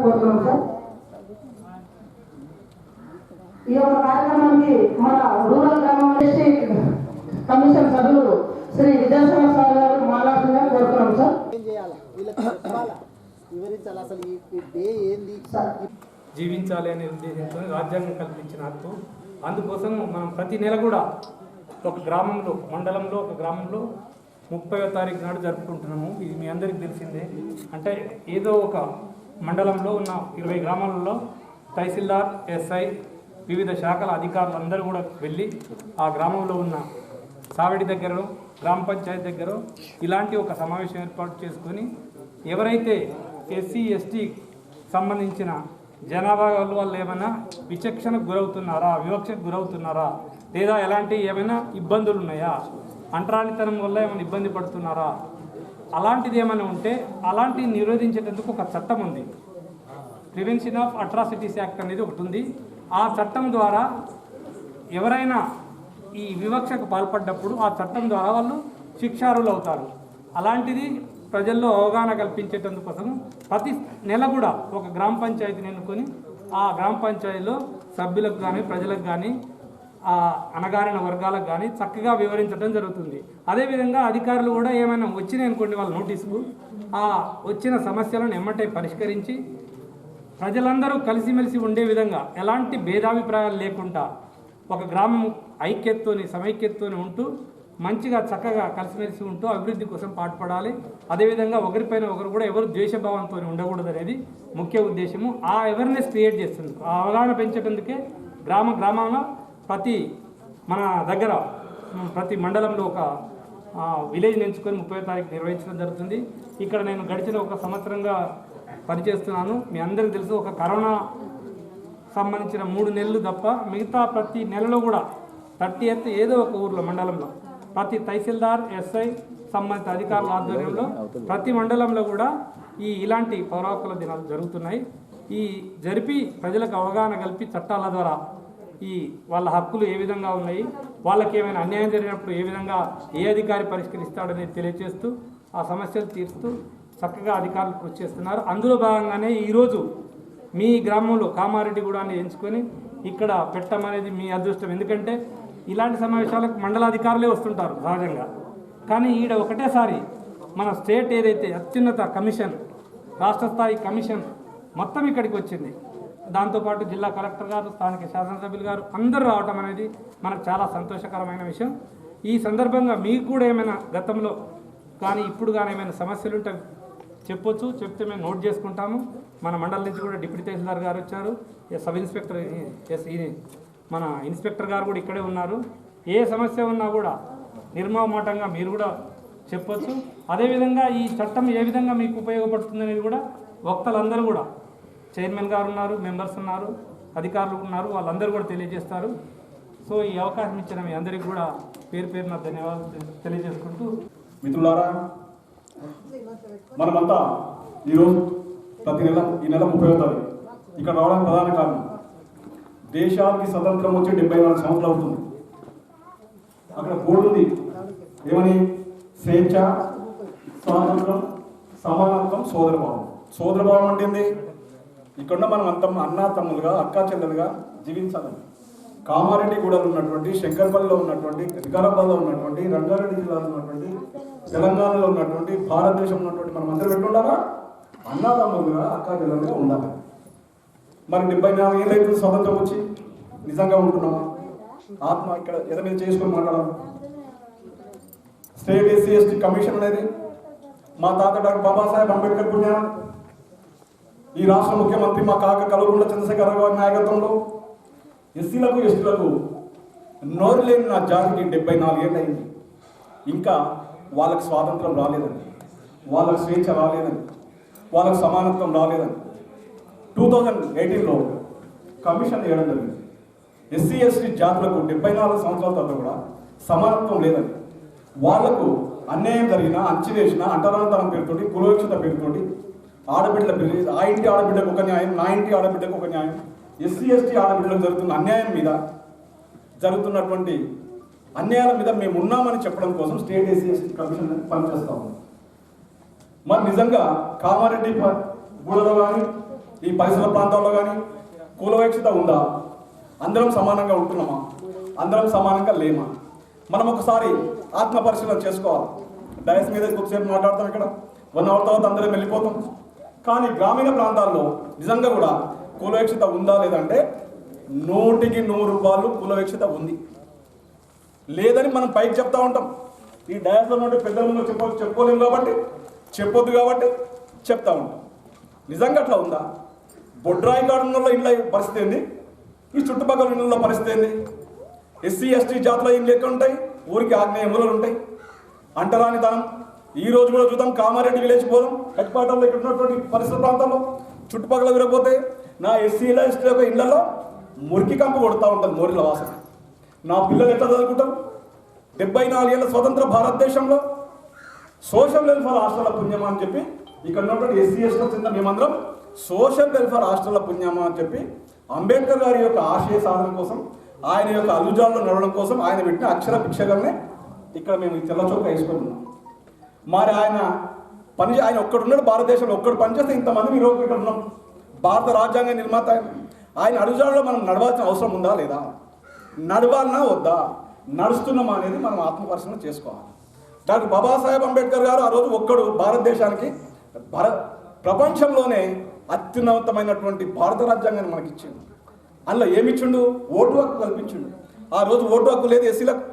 కోరుతున్నాం సార్. ఈ యొక్క కార్యక్రమానికి మన రూరల్ గ్రామం కమిషన్ సభ్యులు శ్రీ విద్యాసాగర్ సార్ గారు మాట్లాడుతుందని కోరుతున్నాం సార్. జీవించాలి అనే ఉద్దేశంతో రాజ్యాంగం కల్పించిన హక్కు. అందుకోసం మనం ప్రతి నెల కూడా ఒక గ్రామంలో, మండలంలో ఒక గ్రామంలో 30వ తారీఖు నాడు జరుపుకుంటున్నాము. ఇది మీ అందరికీ తెలిసిందే. అంటే ఏదో ఒక మండలంలో ఉన్న 20 గ్రామాలలో తహసీల్దార్, ఎస్ఐ, వివిధ శాఖల అధికారులు అందరూ కూడా వెళ్ళి ఆ గ్రామంలో ఉన్న సావిడి దగ్గర, గ్రామ పంచాయతీ దగ్గర ఇలాంటి ఒక సమావేశం ఏర్పాటు చేసుకొని ఎవరైతే ఎస్సీ ఎస్టీ సంబంధించిన జనాభా వాళ్ళు ఏమైనా విచక్షణకు గురవుతున్నారా, వివక్షకు గురవుతున్నారా, లేదా ఎలాంటి ఏమైనా ఇబ్బందులు ఉన్నాయా, అంటరానితనం వల్ల ఏమైనా ఇబ్బంది పడుతున్నారా, అలాంటిది ఏమైనా ఉంటే అలాంటివి నిరోధించేటందుకు ఒక చట్టం ఉంది. ప్రివెన్షన్ ఆఫ్ అట్రాసిటీస్ యాక్ట్ అనేది ఒకటి ఉంది. ఆ చట్టం ద్వారా ఎవరైనా ఈ వివక్షకు పాల్పడ్డప్పుడు ఆ చట్టం ద్వారా వాళ్ళు శిక్షార్హులు అవుతారు. అలాంటిది ప్రజల్లో అవగాహన కల్పించేటందుకోసం ప్రతి నెల కూడా ఒక గ్రామ పంచాయతీని ఎన్నుకొని ఆ గ్రామ పంచాయతీలో సభ్యులకు కానీ ప్రజలకు కానీ ఆ అణగారిన వర్గాలకు కానీ చక్కగా వివరించడం జరుగుతుంది. అదేవిధంగా అధికారులు కూడా ఏమైనా వచ్చినాయి అనుకోండి వాళ్ళ నోటీసులు, ఆ వచ్చిన సమస్యలను ఎమ్మటే పరిష్కరించి ప్రజలందరూ కలిసిమెలిసి ఉండే విధంగా ఎలాంటి భేదాభిప్రాయాలు లేకుండా ఒక గ్రామం ఐక్యతతోని సమైక్యతతోని ఉంటూ మంచిగా చక్కగా కలిసిమెలిసి ఉంటూ అభివృద్ధి కోసం పాటుపడాలి. అదేవిధంగా ఒకరిపైన ఒకరు కూడా ఎవరు ద్వేషభావంతో ఉండకూడదు అనేది ముఖ్య ఉద్దేశము. ఆ అవేర్నెస్ క్రియేట్ చేస్తుంది. ఆ అవగాహన పెంచేటందుకే గ్రామంలో మన దగ్గర ప్రతి మండలంలో ఒక విలేజ్ ఎంచుకొని 30వ తారీఖు నిర్వహించడం జరుగుతుంది. ఇక్కడ నేను గడిచిన ఒక సంవత్సరంగా పనిచేస్తున్నాను. మీ అందరికీ తెలుసు, ఒక కరోనా సంబంధించిన 3 నెలలు తప్ప మిగతా ప్రతి నెలలో కూడా 30th ఏదో ఒక ఊర్లో మండలంలో ప్రతి తహసీల్దార్, ఎస్ఐ సంబంధిత అధికారుల ఆధ్వర్యంలో ప్రతి మండలంలో కూడా ఇలాంటి పౌర హక్కుల దినాలు జరుగుతున్నాయి. ఈ జరిపి ప్రజలకు అవగాహన కల్పి చట్టాల ద్వారా వాళ్ళ హక్కులు ఏ విధంగా ఉన్నాయి, వాళ్ళకి ఏమైనా అన్యాయం జరిగినప్పుడు ఏ విధంగా ఏ అధికారి పరిష్కరిస్తాడనేది తెలియజేస్తూ ఆ సమస్యలు తీరుస్తూ చక్కగా అధికారులు కృషి చేస్తున్నారు. అందులో భాగంగానే ఈరోజు మీ గ్రామంలో కామారెడ్డిగూడాన్ని ఎంచుకొని ఇక్కడ పెట్టమనేది మీ అదృష్టం. ఎందుకంటే ఇలాంటి సమావేశాలకు మండలాధికారులే వస్తుంటారు సహజంగా. కానీ ఈడ ఒకటేసారి మన స్టేట్ ఏదైతే అత్యున్నత కమిషన్, రాష్ట్ర స్థాయి కమిషన్ మొత్తం ఇక్కడికి వచ్చింది. దాంతోపాటు జిల్లా కలెక్టర్ గారు, స్థానిక శాసనసభ్యులు గారు అందరూ రావటం అనేది మనకు చాలా సంతోషకరమైన విషయం. ఈ సందర్భంగా మీకు కూడా ఏమైనా గతంలో కానీ ఇప్పుడు కానీ ఏమైనా సమస్యలు ఉంటే చెప్పొచ్చు, చెప్తే మేము నోట్ చేసుకుంటాము. మన మండలం నుంచి కూడా డిప్యూటీ తహసీల్దార్ గారు వచ్చారు, సబ్ ఇన్స్పెక్టర్ మన ఇన్స్పెక్టర్ గారు కూడా ఇక్కడే ఉన్నారు. ఏ సమస్య ఉన్నా కూడా నిర్మమాటంగా మీరు కూడా చెప్పొచ్చు. అదేవిధంగా ఈ చట్టం ఏ విధంగా మీకు ఉపయోగపడుతుంది అనేది కూడా వక్తలందరూ కూడా, చైర్మన్ గారు ఉన్నారు, మెంబర్స్ ఉన్నారు, అధికారులు ఉన్నారు, వాళ్ళందరూ కూడా తెలియజేస్తారు. సో ఈ అవకాశం ఇచ్చిన మీ అందరికీ కూడా పేరు పేరున ధన్యవాదాలు తెలియజేసుకుంటూ, మిత్రులారా, మనమంతా ఈరోజు ఈ నెల 30వ తారీఖు ఇక్కడ రావడానికి ప్రధాన కారణం, దేశానికి స్వతంత్రం వచ్చి 74 సంవత్సరాలు అవుతుంది. అక్కడ బోర్డు ఉంది, ఏమని? స్వేచ్ఛ, స్వాతంత్రం, సమానత్వం, సోదరభావం. సోదరభావం అంటే ఏంది? ఇక్కడ మనం అంత అన్నా తమ్ములుగా, అక్కా చెల్లెలుగా జీవించాలని. కామారెడ్డిగూడలో ఉన్నటువంటి, శంకర్పల్లిలో ఉన్నటువంటి, వికారాబాద్లో ఉన్నటువంటి, రంగారెడ్డి జిల్లాలో ఉన్నటువంటి, తెలంగాణలో ఉన్నటువంటి, భారతదేశంలో ఉన్నటువంటి మనం అందరూ పెట్టుండాలా? అన్నాతమ్ములుగా, అక్కా చెల్లెలుగా ఉండాలి. మరి 74 ఏళ్ళైతే స్వతంత్రం వచ్చి నిజంగా ఉంటున్నామా? ఆత్మ ఇక్కడ ఎద మీద చేసుకొని మాట్లాడాలి. స్టేట్ ఎస్సీ ఎస్టీ కమిషన్ అనేది మా తాత డాక్టర్ బాబాసాహెబ్ అంబేద్కర్ పుణ్యానం, ఈ రాష్ట్ర ముఖ్యమంత్రి మా కాక కల్వకుంట్ల చంద్రశేఖరరావు గారి నాయకత్వంలో ఎస్సీలకు ఎస్టీలకు నోరు లేని నా జాతికి 74 ఏళ్ళు అయింది. ఇంకా వాళ్ళకి స్వాతంత్రం రాలేదని, వాళ్ళకి స్వేచ్ఛ రాలేదని, వాళ్ళకి సమానత్వం రాలేదని 2018లో కమిషన్ వేయడం జరిగింది. ఎస్సీ ఎస్టీ జాతులకు 74 సంవత్సరాల తర్వాత కూడా సమానత్వం లేదని, వాళ్లకు అన్యాయం జరిగిన, అంచివేసిన, అంటరానితనం పేరుతోటి, కులవిక్షత పేరుతోటి, ఆడబిడ్డల పేరు, ఆ ఇంటి ఆడబిడ్డకు ఒక న్యాయం, నా ఇంటి ఆడబిడ్డకు ఒక న్యాయం, ఎస్సీ ఎస్టీ ఆడబిడ్డలకు జరుగుతున్న అన్యాయం మీద, జరుగుతున్నటువంటి అన్యాయాల మీద మేము ఉన్నామని చెప్పడం కోసం స్టేట్ ఎస్సీ ఎస్టీ కమిషన్ పనిచేస్తాము. మరి నిజంగా కామారెడ్డి గూడలో కానీ, ఈ పరిసర ప్రాంతాల్లో కానీ కులవైక్షత ఉందా? అందరం సమానంగా ఉంటున్నామా? అందరం సమానంగా లేమా? మనం ఒకసారి ఆత్మ పరిశీలన చేసుకోవాలి. డయస్ మీద కొద్దిసేపు మాట్లాడతాం, ఇక్కడ 1 అవర్ తర్వాత అందరం వెళ్ళిపోతాం. కానీ గ్రామీణ ప్రాంతాల్లో నిజంగా కూడా కులవైక్షత ఉందా లేదంటే 100కి 100 కులవైక్షత ఉంది. లేదని మనం పైకి చెప్తా ఉంటాం. ఈ డయాస్లో నుండి పెద్దల ముందు చెప్పుకోలేము కాబట్టి, చెప్పొద్దు కాబట్టి చెప్తా ఉంటాం. నిజంగా అట్లా ఉందా? బొడ్రాయి గార్డెన్లో ఇళ్ళ పరిస్థితి ఏంది? ఈ చుట్టుపక్కల ఇళ్ళలో పరిస్థితి ఏంది? ఎస్సీ ఎస్టీ జాతుల ఇళ్ళు ఎక్కడ ఉంటాయి? ఊరికి ఆగ్నేయ మూలలు ఉంటాయి. అంటరాని ధనం. ఈ రోజు కూడా చూద్దాం, కామారెడ్డి విలేజ్ పోదాం, హెడ్క్వార్టర్లో ఇక్కడ ఉన్నటువంటి పరిసర ప్రాంతాల్లో చుట్టుపక్కల విరపోతే నా ఎస్సీల ఎస్టీ యొక్క ఇళ్లలో మురికి కంపు కొడుతూ ఉంటుంది, మోరిల వాసన. నా పిల్లలు ఎట్లా చదువుకుంటాం? 74 ఏళ్ళ స్వతంత్ర భారతదేశంలో సోషల్ వెల్ఫేర్ హాస్టళ్ల పుణ్యమా అని చెప్పి ఇక్కడ ఉన్నటువంటి ఎస్సీ ఎస్టీల కింద మేమందరం సోషల్ వెల్ఫేర్ హాస్టళ్ల పుణ్యమా అని చెప్పి అంబేద్కర్ గారి యొక్క ఆశయ సాధన కోసం, ఆయన యొక్క అలుజాల్లో నడవడం కోసం ఆయన పెట్టిన అక్షర భిక్షగానే ఇక్కడ మేము తెల్ల చొక్కా వేసుకుంటున్నాం. మరి ఆయన ఒక్కడున్నాడు భారతదేశంలో, ఒక్కడు పనిచేస్తే ఇంతమంది ఈరోజు ఇక్కడ ఉన్నాం. భారత రాజ్యాంగ నిర్మాత ఆయన అడుగుజాడలో మనం నడవాల్సిన అవసరం ఉందా లేదా? నడవాలన్నా వద్దా? నడుస్తున్నామా అనేది మనం ఆత్మపరిశీలన చేసుకోవాలి. డాక్టర్ బాబాసాహెబ్ అంబేద్కర్ గారు ఆ రోజు ఒక్కడు భారతదేశానికి ప్రపంచంలోనే అత్యున్నతమైనటువంటి భారత రాజ్యాంగాన్ని మనకి ఇచ్చిండు. అందులో ఏమిచ్చిండు? ఓటు హక్కు కల్పించిండు. ఆ రోజు ఓటు హక్కు లేదు ఎస్సీలకు.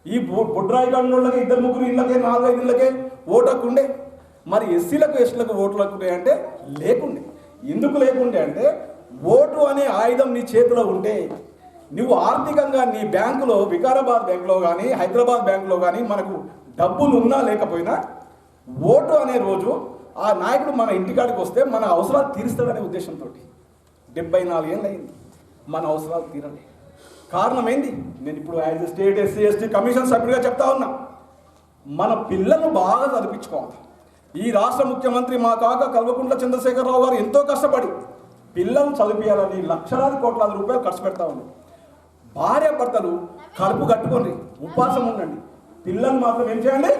ఈ బొడ్రాయి గాడినోళ్ళకి 2-3 ఇళ్ళకే 4-5 ఇళ్ళకే ఓటు హక్కు ఉండే. మరి ఎస్సీలకు ఎస్టీలకు ఓట్లు హక్కు ఉండే అంటే లేకుండే. ఎందుకు లేకుండే అంటే ఓటు అనే ఆయుధం నీ చేతిలో ఉంటే నువ్వు ఆర్థికంగా నీ బ్యాంకులో, వికారాబాద్ బ్యాంకులో కానీ హైదరాబాద్ బ్యాంకులో కానీ మనకు డబ్బులు ఉన్నా లేకపోయినా ఓటు అనే రోజు ఆ నాయకుడు మన ఇంటికాడికి వస్తే మన అవసరాలు తీరుస్తాడనే ఉద్దేశంతో 74 ఏళ్ళు అయింది మన అవసరాలు తీరలే. కారణం ఏంది? నేను ఇప్పుడు as state SC ST commission సభ్యుడిగా చెప్తా ఉన్నా, మన పిల్లలను బాగా చదివించుకోవాలి. ఈ రాష్ట్ర ముఖ్యమంత్రి మా కాక కల్వకుంట్ల చంద్రశేఖరరావు గారు ఎంతో కష్టపడి పిల్లలను చదివించాలని లక్షలాది కోట్లాది రూపాయలు ఖర్చు పెడతా ఉన్నారు. భార్య భర్తలు కడుపు కట్టుకోండి, ఉపవాసం ఉండండి, పిల్లలు మాత్రం ఏం చేయండి?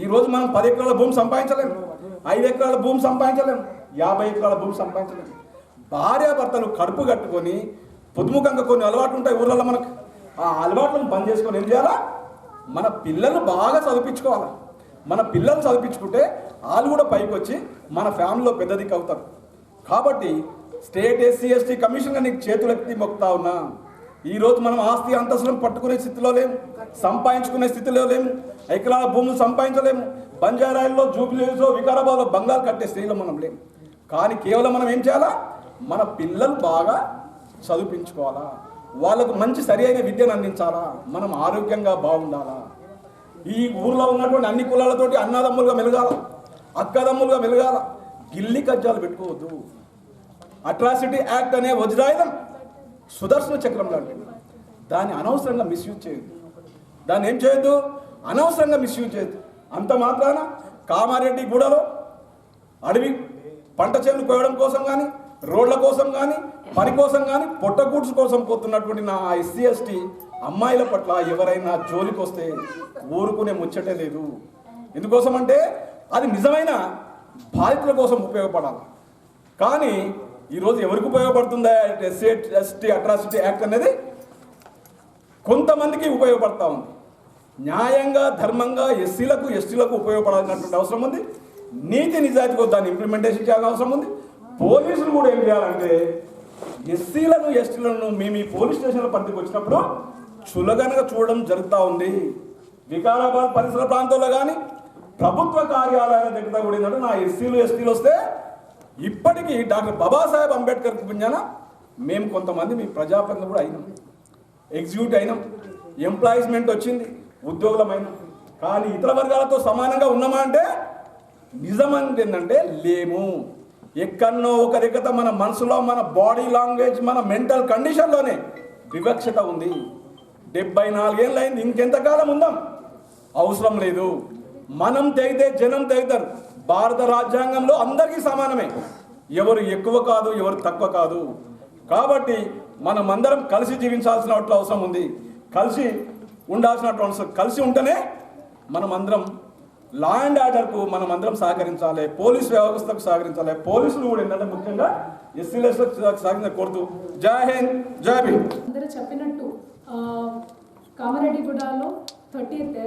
ఈరోజు మనం 10 ఎకరాల భూమి సంపాదించలేము, 5 ఎకరాల భూమి సంపాదించలేము, 50 ఎకరాల భూమి సంపాదించలేము. భార్యాభర్తలు కడుపు కట్టుకొని పొద్దుముఖంగా కొన్ని అలవాట్లు ఉంటాయి ఊర్లలో మనకు. ఆ అలవాట్లను బంద్ చేసుకొని ఏం చేయాలా? మన పిల్లలు బాగా చదివించుకోవాలి. మన పిల్లలు చదివించుకుంటే వాళ్ళు కూడా పైకి వచ్చి మన ఫ్యామిలీలో పెద్ద దిక్కు అవుతారు. కాబట్టి స్టేట్ ఎస్సీ ఎస్టీ కమిషన్గా నీకు చేతులెత్తి మొక్కుతా ఉన్నా. ఈరోజు మనం ఆస్తి అంతస్తులను పట్టుకునే స్థితిలో లేము, సంపాదించుకునే స్థితిలో లేము, ఎకరాల భూములు సంపాదించలేము. బంజారాయిల్లో, జూబ్లీహిల్స్లో, వికారాబాద్లో బంగారు కట్టే స్థితిలో మనం లేము. కానీ కేవలం మనం ఏం చేయాలా? మన పిల్లలు బాగా చదివించుకోవాలా, వాళ్ళకు మంచి సరి అయిన విద్యను అందించాలా, మనం ఆరోగ్యంగా బాగుండాలా. ఈ ఊర్లో ఉన్నటువంటి అన్ని కులాలతోటి అన్నదమ్ములుగా మెలగాల, అక్కదమ్ములుగా మెలగాల. గిల్లి కజ్జాలు పెట్టుకోవద్దు. అట్రాసిటీ యాక్ట్ అనే వజ్రాయుధం సుదర్శన చక్రం లాంటిది. దాన్ని అనవసరంగా మిస్యూజ్ చేయొద్దు. దాన్ని ఏం చేయొద్దు? అనవసరంగా మిస్యూజ్ చేయొద్దు. అంత మాత్రాన కామారెడ్డి గూడలో అడవి పంట చేను కోయడం కోసం కానీ, రోడ్ల కోసం కానీ, పని కోసం కానీ, పొట్టగూడ్స్ కోసం పోతున్నటువంటి నా ఎస్సీ ఎస్టీ అమ్మాయిల పట్ల ఎవరైనా జోలికి వస్తే ఊరుకునే ముచ్చటే లేదు. ఎందుకోసం అంటే అది నిజమైన బాధితుల కోసం ఉపయోగపడాలి. కానీ ఈరోజు ఎవరికి ఉపయోగపడుతుందా ఎస్సీ ఎస్టీ అట్రాసిటీ యాక్ట్ అనేది? కొంతమందికి ఉపయోగపడతా ఉంది. న్యాయంగా ధర్మంగా ఎస్సీలకు ఎస్టీలకు ఉపయోగపడాల్సినటువంటి అవసరం ఉంది. నీతి నిజాయితీగా దాన్ని ఇంప్లిమెంటేషన్ చేయాల్సిన అవసరం ఉంది. పోలీసులు కూడా ఏం చేయాలంటే ఎస్సీలను ఎస్టీలను మేము ఈ పోలీస్ స్టేషన్ల పరిధికి వచ్చినప్పుడు చులగనగా చూడడం జరుగుతూ ఉంది. వికారాబాద్ పరిసర ప్రాంతాల్లో కానీ ప్రభుత్వ కార్యాలయాల దగ్గర కూడా ఏంటంటే నా ఎస్సీలు ఎస్టీలు వస్తే ఇప్పటికీ డాక్టర్ బాబాసాహెబ్ అంబేద్కర్ పుణ్యాన మేము కొంతమంది మీ ప్రజాప్రతినిధులు కూడా అయినాం, ఎగ్జిక్యూటివ్ అయినాం, ఎంప్లాయిస్మెంట్ వచ్చింది, ఉద్యోగులమైనాం. కానీ ఇతర వర్గాలతో సమానంగా ఉన్నామా అంటే నిజమంటే ఏంటంటే లేము. ఎక్కడనో ఒక దగ్గర మన మనసులో, మన బాడీ లాంగ్వేజ్, మన మెంటల్ కండిషన్లోనే వివక్షత ఉంది. 74 ఏళ్ళు అయింది, ఇంకెంతకాలం ఉందాం? అవసరం లేదు. మనం తెగితే జనం తెగుతారు. భారత రాజ్యాంగంలో అందరికీ సమానమే, ఎవరు ఎక్కువ కాదు, ఎవరు తక్కువ కాదు. కాబట్టి మనం అందరం కలిసి జీవించాల్సిన అవసరం ఉంది, కలిసి ఉండాల్సిన అవసరం. కలిసి ఉంటేనే మనం అందరం లా అండ్ ఆర్డర్కు మనం అందరం సహకరించాలి, పోలీస్ వ్యవస్థకు సహకరించాలి. పోలీసులు కూడా ఏంటంటే ముఖ్యంగా ఎస్సీలకు సహకరించాలని కోరుతూ జై హింద్, జై భీమ్. అందరూ చెప్పినట్టు కామారెడ్డిగూడలో 30th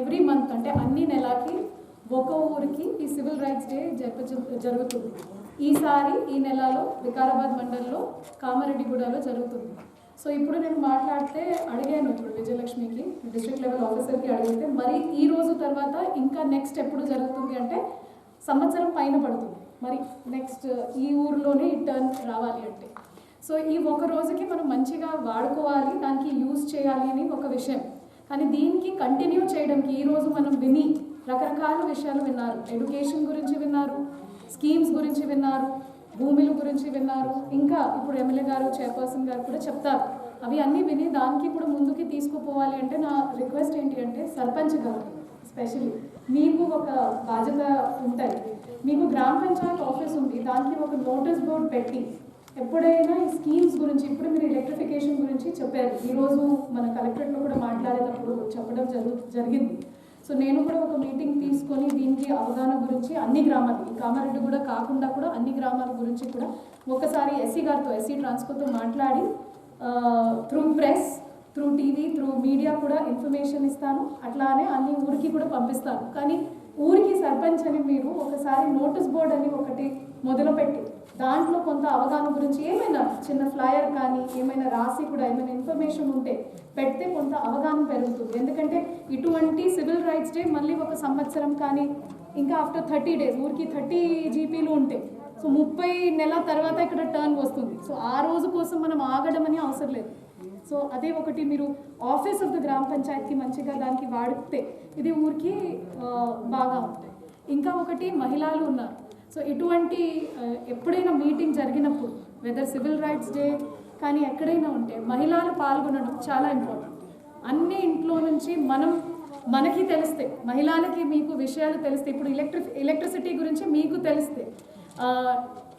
ఎవ్రీ మంత్ అంటే అన్ని నెలకి ఒక ఊరికి ఈ సివిల్ రైట్స్ డే జరుగుతుంది. ఈసారి ఈ నెలలో వికారాబాద్ మండలంలో కామారెడ్డిగూడలో జరుగుతుంది. సో ఇప్పుడు నేను మాట్లాడితే అడిగాను ఇప్పుడు విజయలక్ష్మికి డిస్ట్రిక్ట్ లెవెల్ ఆఫీసర్కి అడిగితే మరి ఈ రోజు తర్వాత ఇంకా నెక్స్ట్ ఎప్పుడు జరుగుతుంది అంటే సంవత్సరం పైన పడుతుంది. మరి నెక్స్ట్ ఈ ఊరిలోనే ఈ టర్న్ రావాలి అంటే సో ఈ ఒక రోజుకి మనం మంచిగా వాడుకోవాలి, దానికి యూజ్ చేయాలి అని ఒక విషయం. కానీ దీనికి కంటిన్యూ చేయడానికి ఈరోజు మనం విని రకరకాల విషయాలు విన్నారు. ఎడ్యుకేషన్ గురించి విన్నారు, స్కీమ్స్ గురించి విన్నారు, భూముల గురించి విన్నారు, ఇంకా ఇప్పుడు ఎమ్మెల్యే గారు చైర్పర్సన్ గారు కూడా చెప్తారు. అవి అన్నీ విని దానికి కూడా ముందుకి తీసుకుపోవాలి అంటే నా రిక్వెస్ట్ ఏంటి అంటే సర్పంచ్ గారు స్పెషల్లీ మీకు ఒక బాధ్యత ఉంటుంది. మీకు గ్రామ పంచాయత్ ఆఫీస్ ఉంది, దానికి ఒక నోటీస్ బోర్డు పెట్టి ఎప్పుడైనా ఈ స్కీమ్స్ గురించి ఇప్పుడు మీరు ఎలక్ట్రిఫికేషన్ గురించి చెప్పారు. ఈరోజు మన కలెక్టరేట్లో కూడా మాట్లాడేటప్పుడు చెప్పడం జరిగింది. సో నేను కూడా ఒక మీటింగ్ తీసుకొని దీనికి అవగాహన గురించి అన్ని గ్రామాలు ఈ కామారెడ్డి కూడా కాకుండా కూడా అన్ని గ్రామాల గురించి కూడా ఒకసారి ఎస్సీ గారితో ఎస్సీ ట్రాన్స్కోతో మాట్లాడి through press, through TV, through media కూడా ఇన్ఫర్మేషన్ ఇస్తాను. అట్లానే అన్ని ఊరికి కూడా పంపిస్తాను. కానీ ఊరికి సర్పంచ్ అని మీరు ఒకసారి నోటీస్ బోర్డ్ అని ఒకటి మొదలుపెట్టి దాంట్లో కొంత అవగాహన గురించి ఏమైనా చిన్న ఫ్లయర్ కానీ ఏమైనా రాసి కూడా ఏమైనా ఇన్ఫర్మేషన్ ఉంటే పెడితే కొంత అవగాహన పెరుగుతుంది. ఎందుకంటే ఇటువంటి సివిల్ రైట్స్ డే మళ్ళీ ఒక సంవత్సరం కానీ ఇంకా ఆఫ్టర్ 30 days ఊరికి 30 జీపీలు ఉంటాయి. సో 30 నెలల తర్వాత ఇక్కడ టర్న్ వస్తుంది. సో ఆ రోజు కోసం మనం ఆగడం అని అవసరం లేదు. సో అదే ఒకటి మీరు ఆఫీస్ ఆఫ్ ద గ్రామ పంచాయతీకి మంచిగా దానికి వాడితే ఇది ఊరికి బాగా ఉంటాయి. ఇంకా ఒకటి మహిళలు ఉన్నారు. సో ఇటువంటి ఎప్పుడైనా మీటింగ్ జరిగినప్పుడు వెదర్ సివిల్ రైట్స్ డే కానీ ఎక్కడైనా ఉంటే మహిళలు పాల్గొనడం చాలా ఇంపార్టెంట్. అన్ని ఇంట్లో నుంచి మనకి తెలిస్తే మహిళలకి మీకు విషయాలు తెలిస్తే ఇప్పుడు ఎలక్ట్రిసిటీ గురించి మీకు తెలిస్తే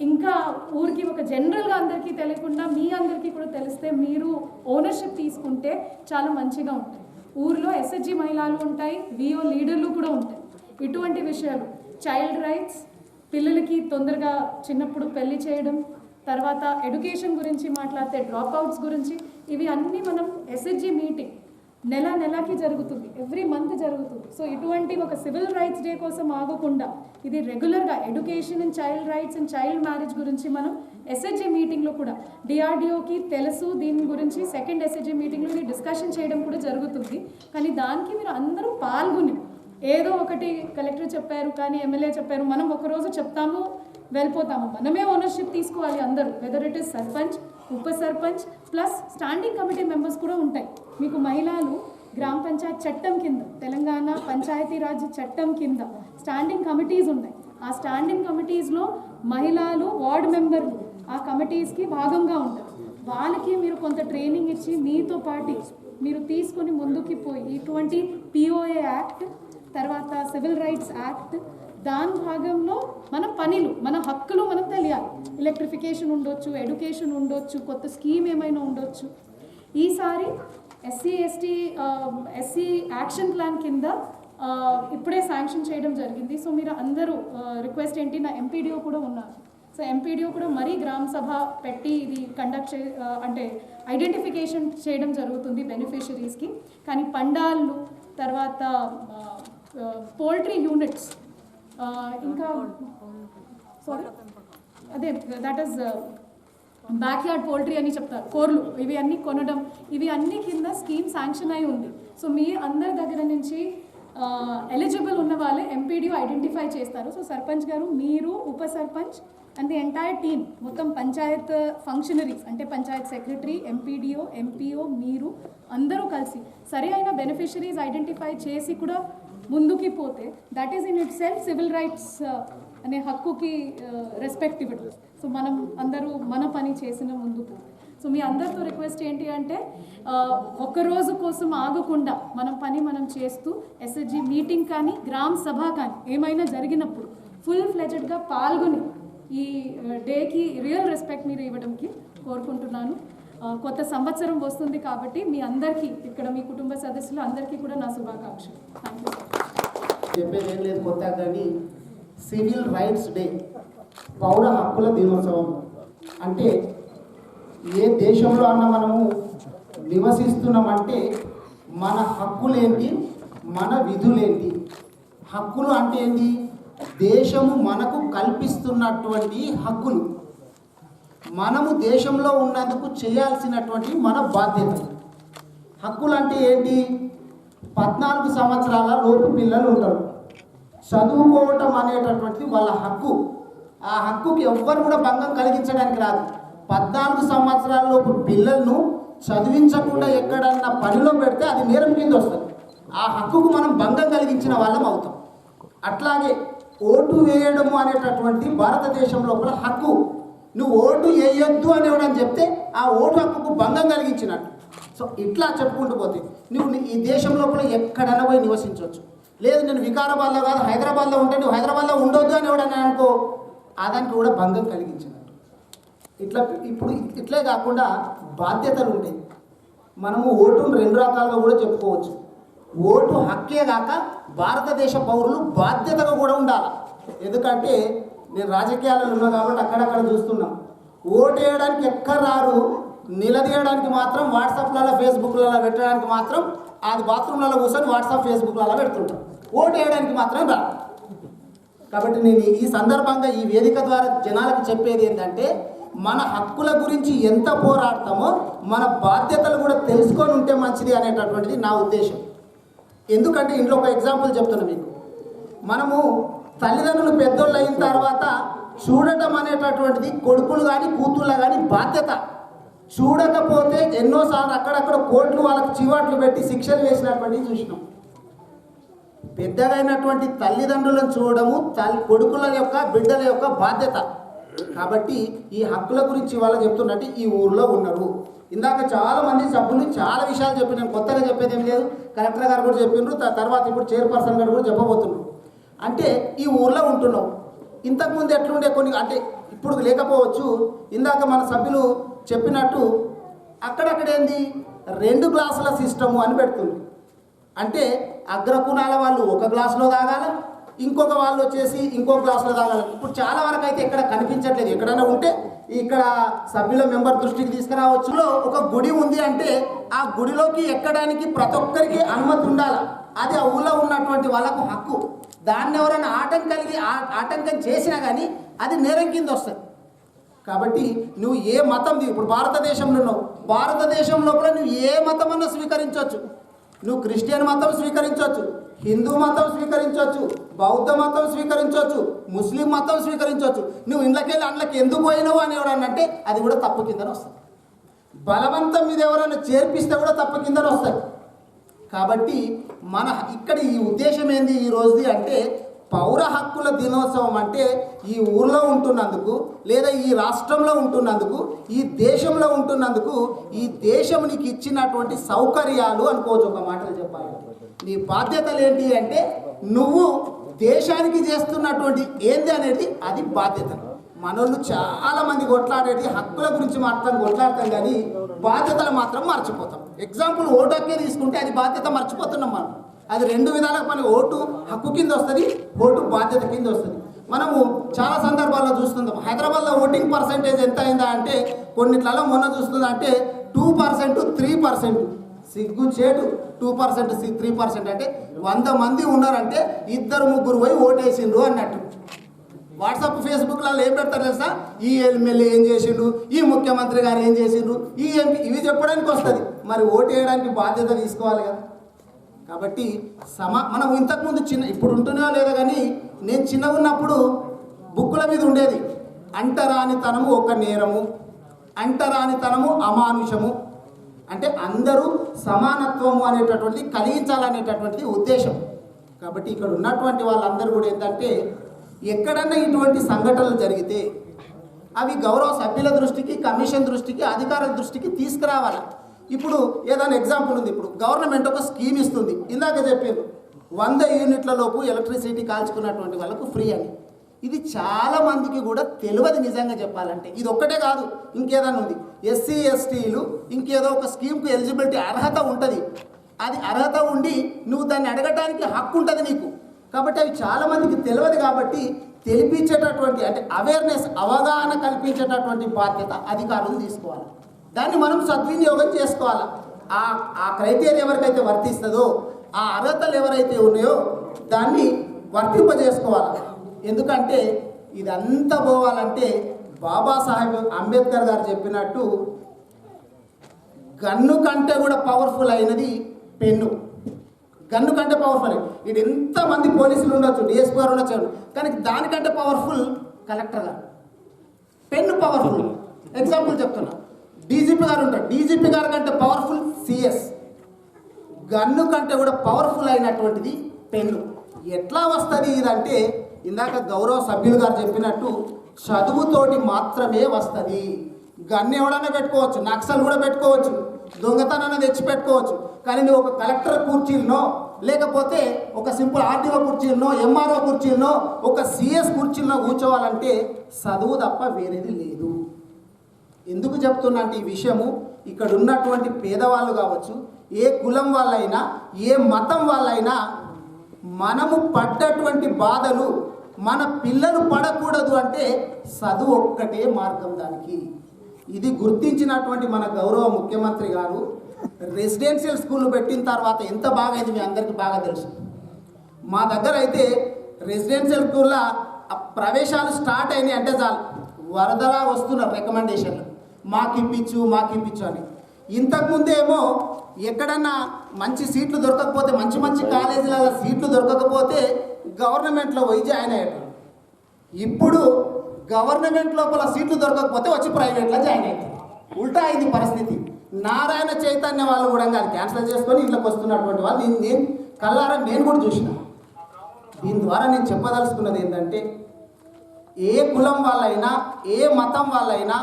ఇంకా ఊరికి ఒక జనరల్గా అందరికీ తెలియకుండా మీ అందరికీ కూడా తెలిస్తే మీరు ఓనర్షిప్ తీసుకుంటే చాలా మంచిగా ఉంటాయి. ఊరిలో ఎస్హెచ్జి మహిళలు ఉంటాయి, విఓ లీడర్లు కూడా ఉంటాయి. ఇటువంటి విషయాలు చైల్డ్ రైట్స్, పిల్లలకి తొందరగా చిన్నప్పుడు పెళ్లి చేయడం, తర్వాత ఎడ్యుకేషన్ గురించి మాట్లాడితే డ్రాప్ అవుట్స్ గురించి ఇవి అన్నీ మనం ఎస్హెచ్జి మీటింగ్ నెలకి జరుగుతుంది, ఎవ్రీ మంత్ జరుగుతుంది. సో ఇటువంటి ఒక సివిల్ రైట్స్ డే కోసం ఆగకుండా ఇది రెగ్యులర్గా education and child rights and child marriage గురించి మనం ఎస్హెచ్జి మీటింగ్లో కూడా డిఆర్డిఓకి తెలుసు దీని గురించి. సెకండ్ ఎస్హెచ్జి మీటింగ్లో ఇది డిస్కషన్ చేయడం కూడా జరుగుతుంది. కానీ దానికి మీరు అందరూ పాల్గొని ఏదో ఒకటి కలెక్టర్ చెప్పారు కానీ ఎమ్మెల్యే చెప్పారు మనం ఒకరోజు చెప్తాము వెళ్ళిపోతాము. మనమే ఓనర్షిప్ తీసుకోవాలి అందరూ, వెదర్ ఇట్ ఈస్ సర్పంచ్, ఉప sarpanch plus standing committee members కూడా ఉంటాయి. మీకు మహిళలు గ్రామ పంచాయత్ చట్టం కింద, తెలంగాణ పంచాయతీరాజ్ చట్టం కింద స్టాండింగ్ కమిటీస్ ఉన్నాయి. ఆ స్టాండింగ్ కమిటీస్లో మహిళలు వార్డ్ మెంబర్లు ఆ కమిటీస్కి భాగంగా ఉంటారు. వాళ్ళకి మీరు కొంత ట్రైనింగ్ ఇచ్చి మీతో పాటు మీరు తీసుకొని ముందుకు పోయి ఇటువంటి పిఓఏ యాక్ట్ తర్వాత సివిల్ రైట్స్ యాక్ట్ దాని భాగంలో మన పనులు మన హక్కులు మనకు తెలియాలి. ఎలక్ట్రిఫికేషన్ ఉండొచ్చు, ఎడ్యుకేషన్ ఉండొచ్చు, కొత్త స్కీమ్ ఏమైనా ఉండొచ్చు. ఈసారి ఎస్సీ యాక్షన్ ప్లాన్ కింద ఇప్పుడే శాంక్షన్ చేయడం జరిగింది. సో మీరు అందరూ రిక్వెస్ట్ ఏంటి, నా ఎంపీడీఓ కూడా ఉన్నారు. సో ఎంపీడీఓ కూడా మరీ గ్రామ సభ పెట్టి ఇది కండక్ట్ అంటే ఐడెంటిఫికేషన్ చేయడం జరుగుతుంది బెనిఫిషరీస్కి. కానీ పండాళ్ళు తర్వాత పోల్ట్రీ యూనిట్స్ ఇంకా అదే that is back yard poultry అని చెప్తారు, కోర్లు, ఇవి అన్నీ కొనడం, ఇవి అన్ని కింద స్కీమ్ శాంక్షన్ అయి ఉంది. సో మీ అందరి దగ్గర నుంచి ఎలిజిబుల్ ఉన్న వాళ్ళే ఎంపీడీఓ ఐడెంటిఫై చేస్తారు. సో సర్పంచ్ గారు, మీరు, ఉప sarpanch and the entire team, మొత్తం పంచాయత్ ఫంక్షనరీస్ అంటే పంచాయత్ సెక్రటరీ, ఎంపీడీఓ, ఎంపీఓ, మీరు అందరూ కలిసి సరి అయిన బెనిఫిషరీస్ ఐడెంటిఫై చేసి కూడా ముందుకి పోతే that is in it self civil rights అనే హక్కుకి రెస్పెక్ట్ ఇవ్వడం. సో మనం అందరూ మన పని చేసిన ముందుకు. సో మీ అందరితో రిక్వెస్ట్ ఏంటి అంటే ఒక్కరోజు కోసం ఆగకుండా మన పని మనం చేస్తూ ఎస్హెచ్జి మీటింగ్ కానీ గ్రామ సభ కానీ ఏమైనా జరిగినప్పుడు ఫుల్ ఫ్లెజెడ్గా పాల్గొని ఈ డేకి రియల్ రెస్పెక్ట్ మీరు ఇవ్వడానికి కోరుకుంటున్నాను. కొత్త సంవత్సరం వస్తుంది కాబట్టి మీ అందరికీ ఇక్కడ మీ కుటుంబ సదస్సులు అందరికీ కూడా నా శుభాకాంక్షలు. Thank you. చెప్పేది ఏం లేదు కొత్త, కానీ సివిల్ రైట్స్ డే, పౌర హక్కుల దినోత్సవం అంటే ఏ దేశంలో అన్న మనము నివసిస్తున్నామంటే మన హక్కులేంటి, మన విధులేంటి. హక్కులు అంటే ఏంటి? దేశము మనకు కల్పిస్తున్నటువంటి హక్కులు, మనము దేశంలో ఉన్నందుకు చేయాల్సినటువంటి మన బాధ్యతలు. హక్కులు అంటే ఏంటి? 14 సంవత్సరాల లోపు పిల్లలు ఉంటారు, చదువుకోవటం అనేటటువంటిది వాళ్ళ హక్కు. ఆ హక్కుకి ఎవ్వరు కూడా భంగం కలిగించడానికి రాదు. 14 సంవత్సరాల లోపు పిల్లలను చదివించకుండా ఎక్కడన్నా పనిలో పెడితే అది నేరం కింద వస్తుంది. ఆ హక్కుకు మనం భంగం కలిగించిన వాళ్ళం అవుతాం. అట్లాగే ఓటు వేయడము అనేటటువంటి భారతదేశం లోపల హక్కు. నువ్వు ఓటు వేయొద్దు అనేవాడని చెప్తే ఆ ఓటు హక్కుకు భంగం కలిగించినట్టు. సో ఇట్లా చెప్పుకుంటూ పోతే నువ్వు ఈ దేశం లోపల ఎక్కడైనా పోయి నివసించవచ్చు. లేదు నేను వికారాబాద్లో కాదు హైదరాబాద్లో ఉంటే నువ్వు హైదరాబాద్లో ఉండొద్దు అనేవాడని అనుకో, దానికి కూడా భంగం కలిగించినట్టు. ఇట్లా ఇప్పుడు ఇట్లే కాకుండా బాధ్యతలు ఉంటాయి. మనము ఓటును 2 రకాలుగా కూడా చెప్పుకోవచ్చు. ఓటు హక్కే కాక భారతదేశ పౌరులు బాధ్యతగా కూడా ఉండాలి. ఎందుకంటే నేను రాజకీయాలలో ఉన్నా కాబట్టి అక్కడక్కడ చూస్తున్నాం, ఓటు వేయడానికి ఎక్కడ రారు, నిలదీయడానికి మాత్రం వాట్సాప్లలో ఫేస్బుక్లలో పెట్టడానికి మాత్రం అది బాత్రూమ్లలో కూర్చొని వాట్సాప్ ఫేస్బుక్లలో పెడుతుంటాం, ఓటు వేయడానికి మాత్రం రాదు. కాబట్టి నేను ఈ సందర్భంగా ఈ వేదిక ద్వారా జనాలకు చెప్పేది ఏంటంటే, మన హక్కుల గురించి ఎంత పోరాడతామో మన బాధ్యతలు కూడా తెలుసుకొని ఉంటే మంచిది అనేటటువంటిది నా ఉద్దేశం. ఎందుకంటే ఇంట్లో ఒక ఎగ్జాంపుల్ చెప్తున్నా మీకు. మనము తల్లిదండ్రులు పెద్దోళ్ళు అయిన తర్వాత చూడటం అనేటటువంటిది కొడుకులు కానీ కూతుళ్ళ కానీ బాధ్యత. చూడకపోతే ఎన్నోసార్లు అక్కడక్కడ కోర్టులు వాళ్ళకి చివాట్లు పెట్టి శిక్షలు వేసినటువంటివి చూసినాం. పెద్దగా అయినటువంటి తల్లిదండ్రులను చూడడము కొడుకుల యొక్క బిడ్డల యొక్క బాధ్యత. కాబట్టి ఈ హక్కుల గురించి వాళ్ళు చెప్తున్నట్టు ఈ ఊర్లో ఉన్నారు. ఇందాక చాలామంది సభ్యులు చాలా విషయాలు చెప్పి, నేను కొత్తగా చెప్పేది ఏం లేదు, కలెక్టర్ గారు కూడా చెప్పిండ్రు, తర్వాత ఇప్పుడు చైర్పర్సన్ గారు కూడా చెప్పబోతున్నారు. అంటే ఈ ఊర్లో ఉంటున్నాం. ఇంతకుముందు ఎట్లుండే కొన్ని అంటే ఇప్పుడు లేకపోవచ్చు. ఇందాక మన సభ్యులు చెప్పినట్టు అక్కడక్కడ ఏంది 2 గ్లాసుల సిస్టము అని పెడుతుంది. అంటే అగ్రకుణాల వాళ్ళు 1 గ్లాసులో తాగాల, ఇంకొక వాళ్ళు వచ్చేసి ఇంకో గ్లాసులో తాగాలి. ఇప్పుడు చాలా వరకు అయితే ఎక్కడ కనిపించట్లేదు. ఎక్కడైనా ఉంటే ఇక్కడ సభ్యుల మెంబర్ దృష్టికి తీసుకురావచ్చు. ఒక గుడి ఉంది అంటే ఆ గుడిలోకి ఎక్కడానికి ప్రతి ఒక్కరికి అనుమతి ఉండాలి. అది ఆ ఊళ్ళో ఉన్నటువంటి వాళ్ళకు హక్కు. దాన్ని ఎవరైనా ఆటంకం చేసినా కానీ అది నేరం కింద వస్తుంది. కాబట్టి నువ్వు ఏ మతం, ఇప్పుడు భారతదేశంలో ఉన్నావు, భారతదేశం లోపల నువ్వు ఏ మతం అన్నా స్వీకరించవచ్చు. నువ్వు క్రిస్టియన్ మతం స్వీకరించవచ్చు, హిందూ మతం స్వీకరించవచ్చు, బౌద్ధ మతం స్వీకరించవచ్చు, ముస్లిం మతం స్వీకరించవచ్చు. నువ్వు ఇంట్లోకెళ్ళి అందులోకి ఎందుకు పోయినావు అని ఎవరన్నంటే అది కూడా తప్పు కిందనే వస్తుంది. బలవంతం మీద ఎవరైనా చేర్పిస్తే కూడా తప్పు కిందనే వస్తుంది. కాబట్టి మన ఇక్కడ ఈ ఉద్దేశం ఏంది ఈ రోజుది అంటే, పౌర హక్కుల దినోత్సవం అంటే ఈ ఊర్లో ఉంటున్నందుకు, లేదా ఈ రాష్ట్రంలో ఉంటున్నందుకు, ఈ దేశంలో ఉంటున్నందుకు, ఈ దేశం నీకు ఇచ్చినటువంటి సౌకర్యాలు అనుకోవచ్చు. ఒక మాటలు చెప్పాలి, నీ బాధ్యతలు ఏంటి అంటే నువ్వు దేశానికి చేస్తున్నటువంటి ఏంది అనేది అది బాధ్యత. మనోళ్ళు చాలామంది కొట్లాడేది హక్కుల గురించి మాత్రం కొట్లాడతాం, కానీ బాధ్యతలు మాత్రం మర్చిపోతాం. ఎగ్జాంపుల్ ఓటు హక్కే తీసుకుంటే అది బాధ్యత మర్చిపోతున్నాం మనం. అది 2 విధాలుగా పని, ఓటు హక్కు కింద వస్తుంది, ఓటు బాధ్యత కింద వస్తుంది. మనము చాలా సందర్భాల్లో చూస్తుంటాం. హైదరాబాద్లో ఓటింగ్ పర్సెంటేజ్ ఎంత అయిందా అంటే కొన్నిట్లలో మొన్న చూస్తుందా అంటే 2%, 3%. సిగ్గుచేటు 2%, 3% అంటే 100 మంది ఉన్నారంటే 2-3 పోయి ఓటేసిండ్రు అన్నట్టు. వాట్సాప్ ఫేస్బుక్లలో ఏం పెడతారు తెలుసా, ఈ ఎమ్మెల్యే ఏం చేసిండ్రు, ఈ ముఖ్యమంత్రి గారు ఏం చేసిండ్రు, ఈ ఎంపీ, ఇవి చెప్పడానికి వస్తుంది. మరి ఓటు వేయడానికి బాధ్యత తీసుకోవాలి కదా. కాబట్టి మనం ఇంతకుముందు ఇప్పుడు ఉంటున్నా లేదా కానీ నేను చిన్నగా ఉన్నప్పుడు బుక్కుల మీద ఉండేది, అంటరానితనము ఒక నేరము, అంటరానితనము అమానుషము. అంటే అందరూ సమానత్వము అనేటటువంటిది కలిగించాలనేటటువంటిది ఉద్దేశం. కాబట్టి ఇక్కడ ఉన్నటువంటి వాళ్ళందరూ కూడా ఏంటంటే, ఎక్కడన్నా ఇటువంటి సంఘటనలు జరిగితే అవి గౌరవ సభ్యుల దృష్టికి, కమిషన్ దృష్టికి, అధికారుల దృష్టికి తీసుకురావాలి. ఇప్పుడు ఏదైనా ఎగ్జాంపుల్ ఉంది, ఇప్పుడు గవర్నమెంట్ ఒక స్కీమ్ ఇస్తుంది. ఇందాక చెప్పారు 100 యూనిట్ల లోపు ఎలక్ట్రిసిటీ కాల్చుకున్నటువంటి వాళ్ళకు ఫ్రీ అని. ఇది చాలా మందికి కూడా తెలియదు నిజంగా చెప్పాలంటే. ఇది ఒక్కటే కాదు, ఇంకేదైనా ఉంది. ఎస్సీ ఎస్టీలు ఇంకేదో ఒక స్కీమ్కు ఎలిజిబిలిటీ అర్హత ఉంటుంది. అది అర్హత ఉండి నువ్వు దాన్ని అడగటానికి హక్కు ఉంటుంది నీకు. కాబట్టి అవి చాలామందికి తెలియదు కాబట్టి తెలిపించేటటువంటి అంటే అవేర్నెస్ అవగాహన కల్పించేటటువంటి బాధ్యత అధికారులు తీసుకోవాలి. దాన్ని మనం సద్వినియోగం చేసుకోవాలి. ఆ క్రైటీరియా ఎవరికైతే వర్తిస్తుందో ఆ అర్హతలు ఎవరైతే ఉన్నాయో దాన్ని వర్తింపజేసుకోవాలి. ఎందుకంటే ఇదంతా పోవాలంటే బాబాసాహెబ్ అంబేద్కర్ గారు చెప్పినట్టు గన్ను కంటే కూడా పవర్ఫుల్ అయినది పెన్ను. గన్ను కంటే పవర్ఫుల్ ఇది ఎంతమంది పోలీసులు ఉండొచ్చు, డిఎస్పీ గారు ఉండొచ్చు, కానీ దానికంటే పవర్ఫుల్ కలెక్టర్ గారు. Pen powerful. ఎగ్జాంపుల్ చెప్తున్నా, డీజీపీ గారు ఉంటారు, డీజీపీ గారి కంటే పవర్ఫుల్ సిఎస్. గన్ను కంటే కూడా పవర్ఫుల్ అయినటువంటిది పెన్ను. ఎట్లా వస్తుంది ఇదంటే ఇందాక గౌరవ సభ్యులు గారు చెప్పినట్టు చదువుతోటి మాత్రమే వస్తుంది. గన్ను ఎవడన్నా పెట్టుకోవచ్చు, నక్సల్ కూడా పెట్టుకోవచ్చు, దొంగతనాన్ని తెచ్చి పెట్టుకోవచ్చు, కానీ నువ్వు ఒక కలెక్టర్ కుర్చీలనో లేకపోతే ఒక సింపుల్ ఆర్టీఓ కుర్చీలనో ఎంఆర్ఓ కుర్చీలనో ఒక సిఎస్ కుర్చీలనో కూర్చోవాలంటే చదువు తప్ప వేరేది లేదు. ఎందుకు చెప్తున్నా అంటే ఈ విషయము ఇక్కడ ఉన్నటువంటి పేదవాళ్ళు కావచ్చు, ఏ కులం వాళ్ళైనా ఏ మతం వాళ్ళైనా మనము పడ్డటువంటి బాధలు మన పిల్లలు పడకూడదు అంటే చదువు ఒక్కటే మార్గం దానికి. ఇది గుర్తించినటువంటి మన గౌరవ ముఖ్యమంత్రి గారు రెసిడెన్షియల్ స్కూళ్ళు పెట్టిన తర్వాత ఎంత బాగా అయింది మీ అందరికీ బాగా తెలుసు. మా దగ్గర అయితే రెసిడెన్షియల్ స్కూల్లో ప్రవేశాలు స్టార్ట్ అయినాయి అంటే చాలు వరదలా వస్తున్నారు రికమెండేషన్లు, మాకు ఇప్పించు అని. ఇంతకుముందేమో ఎక్కడన్నా మంచి సీట్లు దొరకకపోతే మంచి మంచి కాలేజీలలో సీట్లు దొరకకపోతే గవర్నమెంట్లో పోయి జాయిన్ అయ్యారు. ఇప్పుడు గవర్నమెంట్ లోపల సీట్లు దొరకకపోతే వచ్చి ప్రైవేట్లో జాయిన్ అవుతారు. ఉల్టా అయింది పరిస్థితి. నారాయణ చైతన్య వాళ్ళు కూడా అది క్యాన్సిల్ చేసుకొని ఇంట్లోకి వస్తున్నటువంటి వాళ్ళు నేను కళ్ళారా నేను కూడా చూసిన. దీని ద్వారా నేను చెప్పదలుచుకున్నది ఏంటంటే ఏ కులం వాళ్ళైనా ఏ మతం వాళ్ళైనా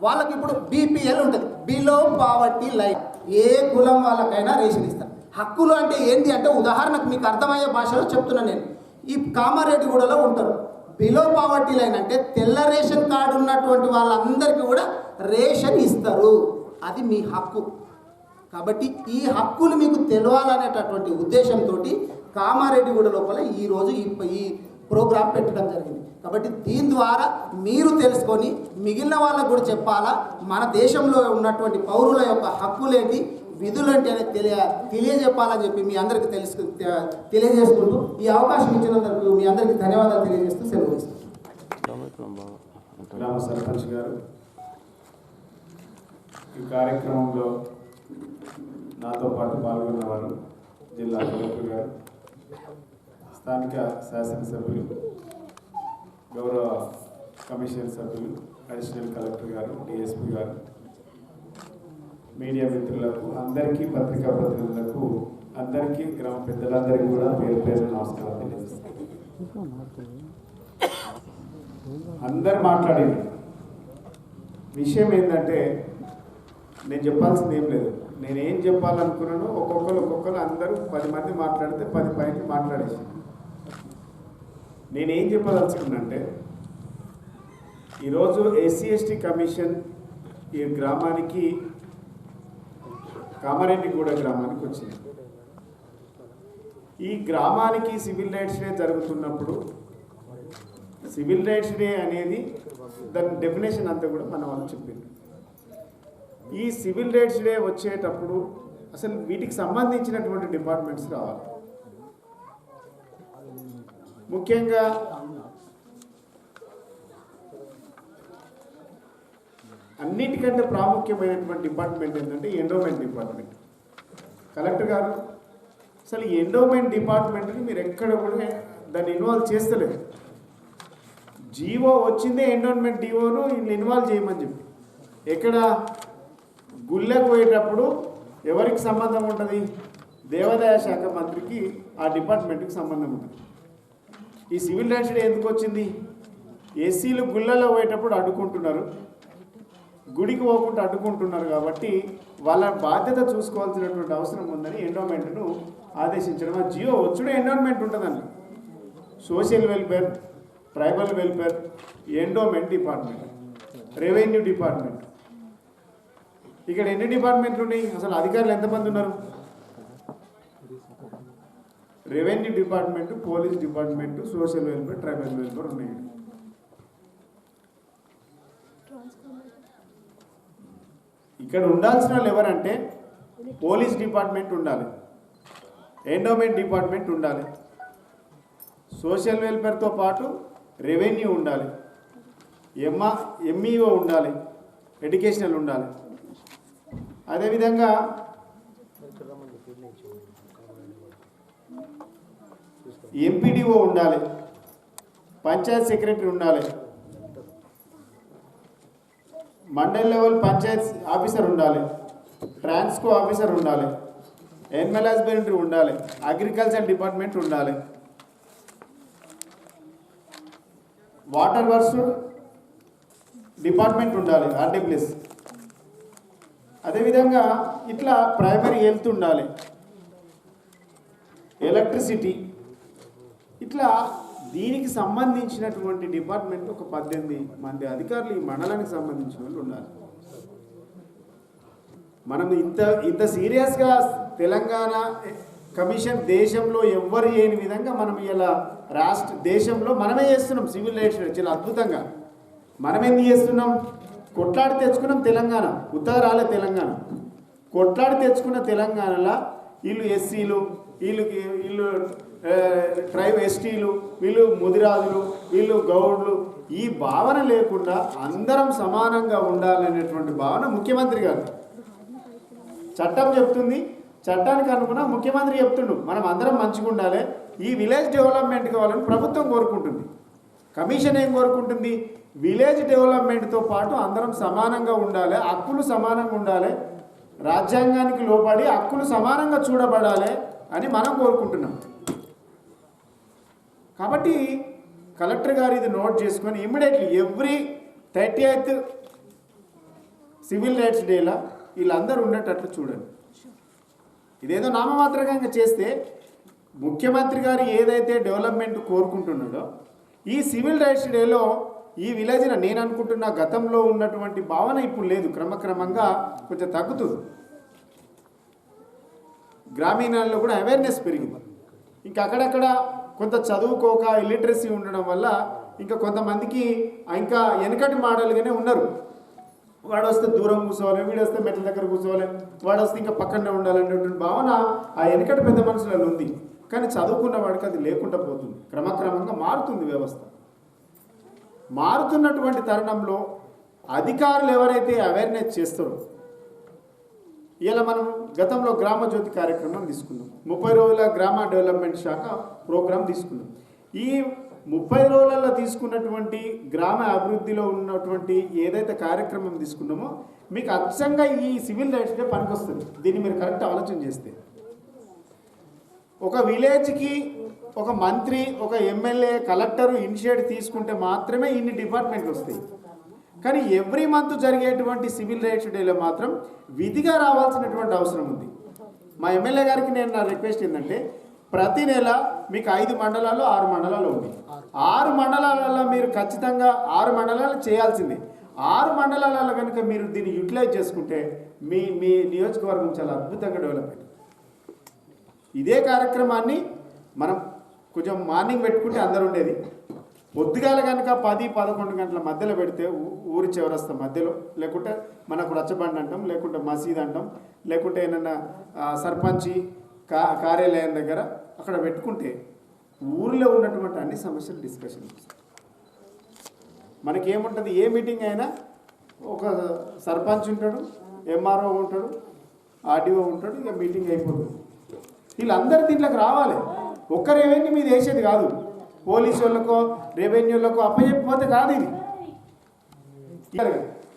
వాళ్ళకి ఇప్పుడు బీపీఎల్ ఉంటుంది, బిలో పావర్టీ లైన్. ఏ కులం వాళ్ళకైనా రేషన్ ఇస్తారు. హక్కులు అంటే ఏంటి అంటే ఉదాహరణకు మీకు అర్థమయ్యే భాషలో చెప్తున్నా నేను. ఈ కామారెడ్డిగూడలో ఉంటారు, బిలో పావర్టీ లైన్ అంటే తెల్ల రేషన్ కార్డు ఉన్నటువంటి వాళ్ళందరికీ కూడా రేషన్ ఇస్తారు. అది మీ హక్కు. కాబట్టి ఈ హక్కులు మీకు తెలవాలనేటటువంటి ఉద్దేశంతో కామారెడ్డిగూడ లోపల ఈరోజు ఈ ప్రోగ్రాం పెట్టడం జరిగింది. కాబట్టి దీని ద్వారా మీరు తెలుసుకొని మిగిలిన వాళ్ళకు కూడా చెప్పాలా మన దేశంలో ఉన్నటువంటి పౌరుల యొక్క హక్కులేంటి విధులేంటి అనేది తెలియజెప్పాలని చెప్పి మీ అందరికీ తెలియజేసుకుంటూ ఈ అవకాశం ఇచ్చినందుకు మీ అందరికీ ధన్యవాదాలు తెలియజేస్తూ సెలవు ఇస్తున్నాను. గ్రామ సర్పంచ్ గారు ఈ కార్యక్రమంలో నాతో పాటు పాల్గొన్నవారు జిల్లా కలెక్టర్ గారు, స్థానిక శాసనసభ్యులు, గౌరవ కమిషన్ సభ్యులు, అడిషనల్ కలెక్టర్ గారు, డిఎస్పీ గారు, మీడియా మిత్రులకు అందరికీ, పత్రికా ప్రతినిధులకు అందరికీ, గ్రామ పెద్దలందరికీ కూడా పేరు పేరు నమస్కారం తెలియజేస్తాను. అందరు మాట్లాడింది విషయం ఏంటంటే నేను చెప్పాల్సింది ఏం లేదు. నేనేం చెప్పాలనుకున్నానో ఒక్కొక్కరు అందరూ 10 మంది మాట్లాడితే 10 పాయింట్లు మాట్లాడేసి నేనేం చెప్పదలుచుకున్నానంటే ఈరోజు ఎస్సీ/ఎస్టీ కమిషన్ ఈ గ్రామానికి కామారెడ్డిగూడ గ్రామానికి వచ్చింది. ఈ గ్రామానికి సివిల్ రైట్స్ డే జరుగుతున్నప్పుడు సివిల్ రైట్స్ డే అనేది దాని డెఫినేషన్ అంతా కూడా మన వాళ్ళు చెప్పింది. ఈ సివిల్ రైట్స్ డే వచ్చేటప్పుడు అసలు వీటికి సంబంధించినటువంటి డిపార్ట్మెంట్స్ రావాలి. ముఖ్యంగా అన్నిటికంటే ప్రాముఖ్యమైనటువంటి డిపార్ట్మెంట్ ఏంటంటే ఎండోమెంట్ డిపార్ట్మెంట్. కలెక్టర్ గారు అసలు ఈ ఎండోమెంట్ డిపార్ట్మెంట్ని మీరు ఎక్కడ కూడా దాన్ని ఇన్వాల్వ్ చేస్తలేదు. జీవో వచ్చిందే ఎండోమెంట్ డిఓను ఇన్వాల్వ్ చేయమని చెప్పి. ఎక్కడ గుళ్ళకు పోయేటప్పుడు ఎవరికి సంబంధం ఉంటుంది? దేవాదాయ శాఖ మంత్రికి ఆ డిపార్ట్మెంట్కి సంబంధం ఉంటుంది. ఈ సివిల్ రైట్స్ డే ఎందుకు వచ్చింది? ఎస్సీలు గుళ్ళలో పోయేటప్పుడు అడ్డుకుంటున్నారు, గుడికి పోకుండా అడ్డుకుంటున్నారు కాబట్టి వాళ్ళ బాధ్యత చూసుకోవాల్సినటువంటి అవసరం ఉందని ఎండోమెంట్ను ఆదేశించడం. ఆ జియో వచ్చుడే ఎండోమెంట్ ఉంటుందండి. Social welfare, tribal welfare, endowment department, revenue department. ఇక్కడ ఎన్ని డిపార్ట్మెంట్లు ఉన్నాయి? అసలు అధికారులు ఎంతమంది ఉన్నారు? Revenue department, police department, social welfare, tribal welfare ఉన్నాయి. ఇక్కడ ఉండాల్సిన వాళ్ళు ఎవరంటే పోలీస్ డిపార్ట్మెంట్ ఉండాలి, ఎండోమెంట్ డిపార్ట్మెంట్ ఉండాలి, సోషల్ వెల్ఫేర్తో పాటు రెవెన్యూ ఉండాలి, ఎంఈఓ ఉండాలి, ఎడ్యుకేషనల్ ఉండాలి. అదేవిధంగా ఎంపీడీఓ ఉండాలి, పంచాయత్ సెక్రటరీ ఉండాలి, మండల్ లెవెల్ పంచాయత్ ఆఫీసర్ ఉండాలి, ట్రాన్స్కో ఆఫీసర్ ఉండాలి, ఎనిమల్ హస్బెండరీ ఉండాలి, అగ్రికల్చర్ డిపార్ట్మెంట్ ఉండాలి, వాటర్ వర్క్స్ డిపార్ట్మెంట్ ఉండాలి, ఆర్డబ్ల్యూఎస్. అదేవిధంగా ఇట్లా ప్రైమరీ హెల్త్ ఉండాలి, ఎలక్ట్రిసిటీ, ఇట్లా దీనికి సంబంధించినటువంటి డిపార్ట్మెంట్ ఒక 18 మంది అధికారులు ఈ మండలానికి సంబంధించిన వాళ్ళు ఉండాలి. మనం ఇంత సీరియస్గా తెలంగాణ కమిషన్ దేశంలో ఎవ్వరు లేని విధంగా మనం ఇలా దేశంలో మనమే చేస్తున్నాం. సివిల్ రైట్స్ చాలా అద్భుతంగా మనం ఏంది చేస్తున్నాం, కొట్లాడి తెచ్చుకున్నాం తెలంగాణ. ఉత్తర రాలే తెలంగాణ, కొట్లాడి తెచ్చుకున్న తెలంగాణలో వీళ్ళు ఎస్సీలు, వీళ్ళు ట్రైబ్ ఎస్టీలు, వీళ్ళు ముదిరాజులు, వీళ్ళు గౌడ్లు, ఈ భావన లేకుండా అందరం సమానంగా ఉండాలనేటువంటి భావన ముఖ్యమంత్రి గారు. చట్టం చెప్తుంది, చట్టానికి అనుకున్న ముఖ్యమంత్రి చెప్తుండు మనం అందరం మంచిగా ఉండాలి, ఈ విలేజ్ డెవలప్మెంట్ కావాలని ప్రభుత్వం కోరుకుంటుంది. కమిషన్ ఏం కోరుకుంటుంది, విలేజ్ డెవలప్మెంట్తో పాటు అందరం సమానంగా ఉండాలి, హక్కులు సమానంగా ఉండాలి, రాజ్యాంగానికి లోబడి హక్కులు సమానంగా చూడబడాలి అని మనం కోరుకుంటున్నాం. కాబట్టి కలెక్టర్ గారు ఇది నోట్ చేసుకొని immediately every 30th civil rights డేలా వీళ్ళందరూ ఉండేటట్లు చూడండి. ఇదేదో నామమాత్రంగా చేస్తే ముఖ్యమంత్రి గారు ఏదైతే డెవలప్మెంట్ కోరుకుంటున్నాడో ఈ సివిల్ రైట్స్ డేలో ఈ విలేజ్లో నేను అనుకుంటున్న గతంలో ఉన్నటువంటి భావన ఇప్పుడు లేదు, క్రమక్రమంగా కొంచెం తగ్గుతుంది. గ్రామీణాల్లో కూడా అవేర్నెస్ పెరిగింది. ఇంకా అక్కడక్కడ కొంత చదువుకోక ఇల్లిటరసీ ఉండడం వల్ల ఇంకా కొంతమందికి ఇంకా వెనకటి మోడల్గానే ఉన్నారు. వాడు వస్తే దూరం కూర్చోవాలి, వీడు వస్తే మెట్ల దగ్గర కూర్చోవాలి, వాడు వస్తే ఇంకా పక్కనే ఉండాలనేటువంటి భావన ఆ వెనకటి పెద్ద మనుషులలో ఉంది. కానీ చదువుకున్న వాడికి అది లేకుండా పోతుంది. క్రమక్రమంగా మారుతుంది వ్యవస్థ. మారుతున్నటువంటి తరుణంలో అధికారులు ఎవరైతే అవేర్నెస్ చేస్తారో, ఇలా మనం గతంలో గ్రామ జ్యోతి కార్యక్రమం తీసుకున్నాం, 30 రోజుల గ్రామ డెవలప్మెంట్ శాఖ ప్రోగ్రాం తీసుకున్నాం. ఈ 30 రోజులలో తీసుకున్నటువంటి గ్రామ అభివృద్ధిలో ఉన్నటువంటి ఏదైతే కార్యక్రమం తీసుకున్నామో మీకు అచ్చంగా ఈ సివిల్ రైట్స్ డే పనికొస్తుంది. దీన్ని మీరు కరెక్ట్ ఆలోచన చేస్తే ఒక విలేజ్కి ఒక మంత్రి, ఒక ఎమ్మెల్యే, కలెక్టర్ ఇనిషియేట్ తీసుకుంటే మాత్రమే ఇన్ని డిపార్ట్మెంట్లు వస్తాయి. కానీ ఎవ్రీ మంత్ జరిగేటువంటి సివిల్ రైట్స్ డేలో మాత్రం విధిగా రావాల్సినటువంటి అవసరం ఉంది. మా ఎమ్మెల్యే గారికి నేను నా రిక్వెస్ట్ ఏంటంటే ప్రతి నెల మీకు 5 మండలాలు 6 మండలాలు ఉంది. 6 మండలాలలో మీరు ఖచ్చితంగా 6 మండలాలు చేయాల్సిందే. 6 మండలాలలో కనుక మీరు దీన్ని యూటిలైజ్ చేసుకుంటే మీ నియోజకవర్గం చాలా అద్భుతంగా డెవలప్ అవుతుంది. ఇదే కార్యక్రమాన్ని మనం కొంచెం మార్నింగ్ పెట్టుకుంటే అందరు ఉండేది, పొద్దుగాల కనుక 10-11 గంటల మధ్యలో పెడితే ఊరి చివరస్తా మధ్యలో, లేకుంటే మనకు రచ్చబండి అంటాం, లేకుంటే మసీద్ అంటాం, లేకుంటే ఏమన్నా సర్పంచి కార్యాలయం దగ్గర అక్కడ పెట్టుకుంటే ఊరిలో ఉన్నటువంటి అన్ని సమస్యలు డిస్కషన్. మనకేముంటుంది, ఏ మీటింగ్ అయినా ఒక సర్పంచ్ ఉంటాడు, ఎంఆర్ఓ ఉంటాడు, ఆర్డీఓ ఉంటాడు, ఇక మీటింగ్ అయిపోతుంది. వీళ్ళందరూ దీంట్లోకి రావాలి. ఒక్క రెవెన్యూ మీద వేసేది కాదు, పోలీసు వాళ్ళకో రెవెన్యూలకో అప్పచెప్పిపోతే కాదు. ఇది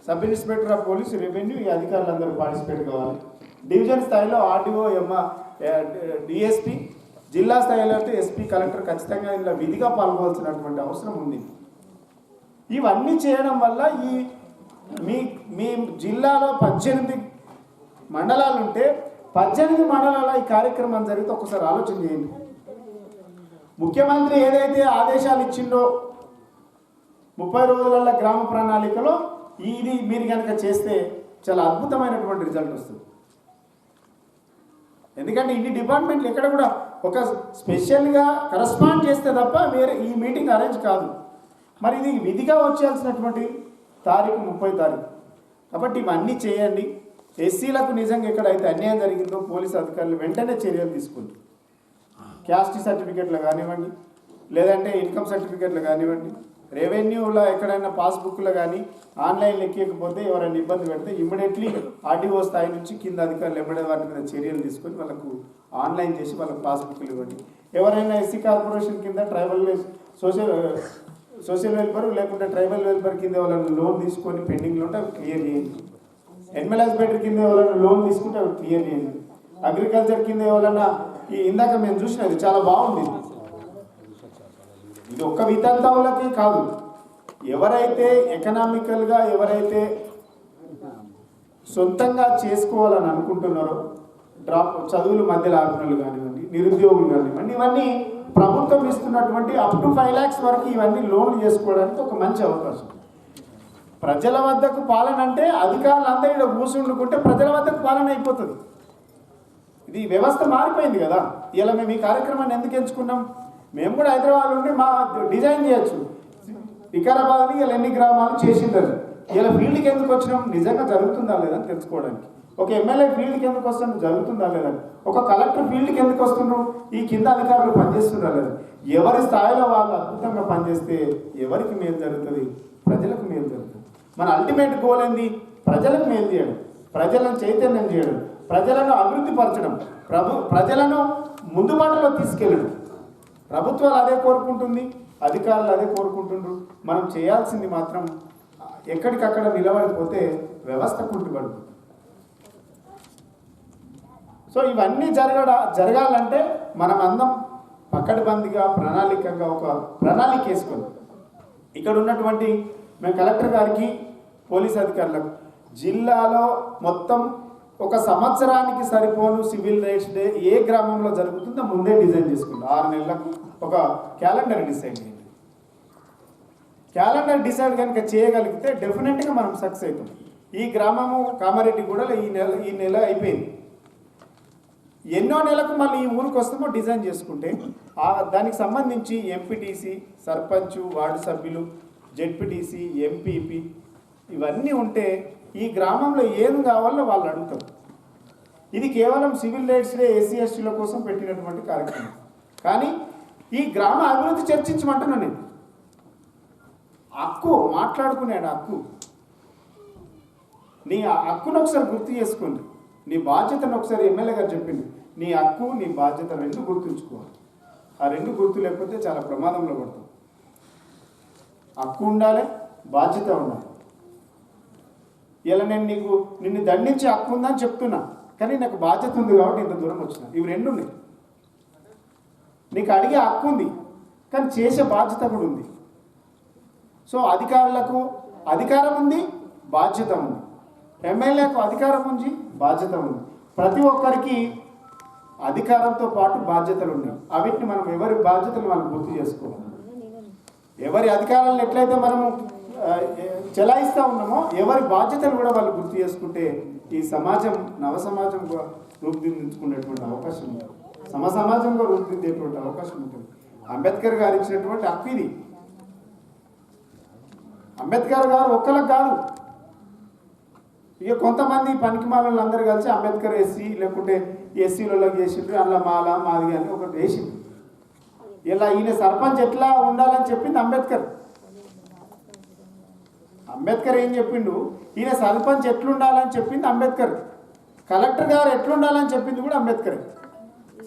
sub inspector of police, revenue, ఈ అధికారులందరూ పార్టిసిపేట్ కావాలి. డివిజన్ స్థాయిలో ఆర్డీఓ, డిఎస్పీ, జిల్లా స్థాయిలో అయితే ఎస్పీ, కలెక్టర్ ఖచ్చితంగా ఇలా విధిగా పాల్గొవాల్సినటువంటి అవసరం ఉంది. ఇవన్నీ చేయడం వల్ల మీ జిల్లాలో 18 మండలాలు ఉంటే 18 మండలాల ఈ కార్యక్రమం జరిగితే ఒక్కసారి ఆలోచన చేయండి. ముఖ్యమంత్రి ఏదైతే ఆదేశాలు ఇచ్చిండో 30 రోజుల గ్రామ ప్రణాళికలో ఇది మీరు కనుక చేస్తే చాలా అద్భుతమైనటువంటి రిజల్ట్ వస్తుంది. ఎందుకంటే ఇన్ని డిపార్ట్మెంట్లు ఎక్కడ కూడా ఒక స్పెషల్గా కరస్పాండ్ చేస్తే తప్ప వేరే ఈ మీటింగ్ అరేంజ్ కాదు. మరి ఇది విధిగా వచ్చేయాల్సినటువంటి తారీఖు 30 తారీఖు. కాబట్టి ఇవన్నీ చేయండి. ఎస్సీలకు నిజంగా ఎక్కడైతే అన్యాయం జరిగిందో పోలీసు అధికారులు వెంటనే చర్యలు తీసుకుంటారు. క్యాస్ట్ సర్టిఫికెట్లు కానివ్వండి, లేదంటే ఇన్కమ్ సర్టిఫికెట్లు కానివ్వండి, రెవెన్యూలో ఎక్కడైనా పాస్బుక్లో కానీ ఆన్లైన్లో ఎక్కకపోతే ఎవరైనా ఇబ్బంది పెడితే ఇమ్మీడియట్లీ ఆర్డీఓ స్థాయి నుంచి కింద అధికారులు ఎమ్మడే వాటి మీద చర్యలు తీసుకొని వాళ్ళకు ఆన్లైన్ చేసి వాళ్ళకు పాస్బుక్లు ఇవ్వండి. ఎవరైనా ఎస్సీ కార్పొరేషన్ కింద ట్రైబల్ సోషల్ వెల్ఫేర్ లేకుంటే ట్రైబల్ వెల్ఫేర్ కింద ఎవరైనా లోన్ తీసుకొని పెండింగ్లో ఉంటే అవి క్లియర్ చేయండి. ఎన్ఎల్ఎస్ బెటర్ కింద ఎవరైనా లోన్ తీసుకుంటే అవి క్లియర్ చేయండి. అగ్రికల్చర్ కింద ఎవరైనా ఇందాక మేము చూసినది చాలా బాగుంది. ఇది ఒక్క వితంతువులకి కాదు, ఎవరైతే ఎకనామికల్గా ఎవరైతే సొంతంగా చేసుకోవాలని అనుకుంటున్నారో చదువులు మధ్యలో ఆపినలు కానివ్వండి, నిరుద్యోగులు కానివ్వండి, ఇవన్నీ ప్రభుత్వం ఇస్తున్నటువంటి అప్ టు 5 lakhs వరకు ఇవన్నీ లోన్లు చేసుకోవడానికి ఒక మంచి అవకాశం. ప్రజల వద్దకు పాలన అంటే అధికారులందరూ ఇక్కడ కూర్చుండుకుంటే ప్రజల వద్దకు పాలన అయిపోతుంది. ఇది వ్యవస్థ మారిపోయింది కదా. ఇలా మేము ఈ కార్యక్రమాన్ని ఎందుకు ఎంచుకున్నాం? మేము కూడా హైదరాబాద్ నుండి మా డిజైన్ చేయొచ్చు. వికారాబాద్ని ఇలా ఎన్ని గ్రామాలు చేసిందని ఇలా ఫీల్డ్కి ఎందుకు వచ్చినాం? నిజంగా జరుగుతుందా లేదని తెలుసుకోవడానికి. ఒక ఎమ్మెల్యే ఫీల్డ్కి ఎందుకు వస్తున్నాం? జరుగుతుందా లేదని. ఒక కలెక్టర్ ఫీల్డ్కి ఎందుకు వస్తున్నాం? ఈ కింద అధికారులు పనిచేస్తున్నారా లేదా? ఎవరి స్థాయిలో వాళ్ళు అద్భుతంగా పనిచేస్తే ఎవరికి మేలు జరుగుతుంది? ప్రజలకు మేలు జరుగుతుంది. మన అల్టిమేట్ గోల్ ఏంది? ప్రజలకు మేలు చేయడం, ప్రజలను చైతన్యం చేయడం, ప్రజలను అభివృద్ధి పరచడం, ప్రజలను ముందు బాటలో తీసుకెళ్ళడం. ప్రభుత్వాలు అదే కోరుకుంటుంది, అధికారులు అదే కోరుకుంటుండ్రు. మనం చేయాల్సింది మాత్రం ఎక్కడికక్కడ నిలబడిపోతే వ్యవస్థ కుంటుపడుతుంది. సో ఇవన్నీ జరగాలంటే మనం అందం పకడ్బందీగా ప్రణాళికంగా ఒక ప్రణాళిక వేసుకొని ఇక్కడ ఉన్నటువంటి మేము కలెక్టర్ గారికి పోలీస్ అధికారులకు జిల్లాలో మొత్తం ఒక సంవత్సరానికి సరిపోను సివిల్ రైట్స్ డే ఏ గ్రామంలో జరుగుతుందో ముందే డిజైన్ చేసుకుంటాం. 6 నెలలకు ఒక క్యాలెండర్ డిసైడ్ చేయండి. క్యాలెండర్ డిసైడ్ కనుక చేయగలిగితే డెఫినెట్గా మనం సక్సెస్ అవుతాం. ఈ గ్రామము కామారెడ్డి కూడా ఈ నెల అయిపోయింది. ఎన్నో నెలకు మళ్ళీ ఈ ఊరికి వస్తామో డిజైన్ చేసుకుంటే దానికి సంబంధించి ఎంపీటీసీ, సర్పంచ్, వార్డు సభ్యులు, జెడ్పీటీసీ, ఎంపీపీ ఇవన్నీ ఉంటే ఈ గ్రామంలో ఏం కావాలో వాళ్ళు అడుగుతారు. ఇది కేవలం సివిల్ రైట్స్ డే ఎస్సీ ఎస్టీల కోసం పెట్టినటువంటి కార్యక్రమం. కానీ ఈ గ్రామ అభివృద్ధి చర్చించమంటున్నా నేను. హక్కు మాట్లాడుకునేడు హక్కు. నీ హక్కును ఒకసారి గుర్తు చేసుకోండి. నీ బాధ్యతను ఒకసారి ఎమ్మెల్యే గారు చెప్పింది. నీ హక్కు నీ బాధ్యత రెండు గుర్తుంచుకోవాలి. ఆ రెండు గుర్తు లేకపోతే చాలా ప్రమాదంలో పడతాం. హక్కు ఉండాలి, బాధ్యత ఉండాలి. ఇలా నేను నిన్ను దండించే హక్కు ఉందని చెప్తున్నా, కానీ నాకు బాధ్యత ఉంది కాబట్టి ఇంత దూరం వచ్చిన. ఇవి రెండు ఉన్నాయి. నీకు అడిగే హక్కు ఉంది, కానీ చేసే బాధ్యత కూడా ఉంది. సో అధికారులకు అధికారం ఉంది, బాధ్యత ఉంది. ఎమ్మెల్యేకు అధికారం ఉంది, బాధ్యత ఉంది. ప్రతి ఒక్కరికి అధికారంతో పాటు బాధ్యతలు ఉన్నాయి. అవిటిని మనం ఎవరి బాధ్యతలు మనం గుర్తు చేసుకోవాలి. ఎవరి అధికారాలను ఎట్లయితే మనము చెలాయిస్తూ ఉన్నామో ఎవరి బాధ్యతలు కూడా వాళ్ళు గుర్తు చేసుకుంటే ఈ సమాజం నవ సమాజంగా రూపుదిద్దుకునేటువంటి అవకాశం ఉంటుంది. సమాజంగా రూపుదిద్దేటువంటి అవకాశం ఉంటుంది. అంబేద్కర్ గారు ఇచ్చినటువంటి హక్కు ఇది. అంబేద్కర్ గారు ఒక్కరికి కాదు, ఇక కొంతమంది పనికిమాలను అందరూ కలిసి అంబేద్కర్ ఎస్సీ లేకుంటే ఎస్సీలలోకి చేసిండ్రు, అందులో మాలా మాది అని ఒకటి వేసిండ్రు. ఇలా ఈయన సర్పంచ్ ఎట్లా ఉండాలని చెప్పింది అంబేద్కర్. అంబేద్కర్ ఏం చెప్పిండు? ఈయన సర్పంచ్ ఎట్లుండాలని చెప్పింది అంబేద్కర్. కలెక్టర్ గారు ఎట్లుండాలని చెప్పింది కూడా అంబేద్కర్.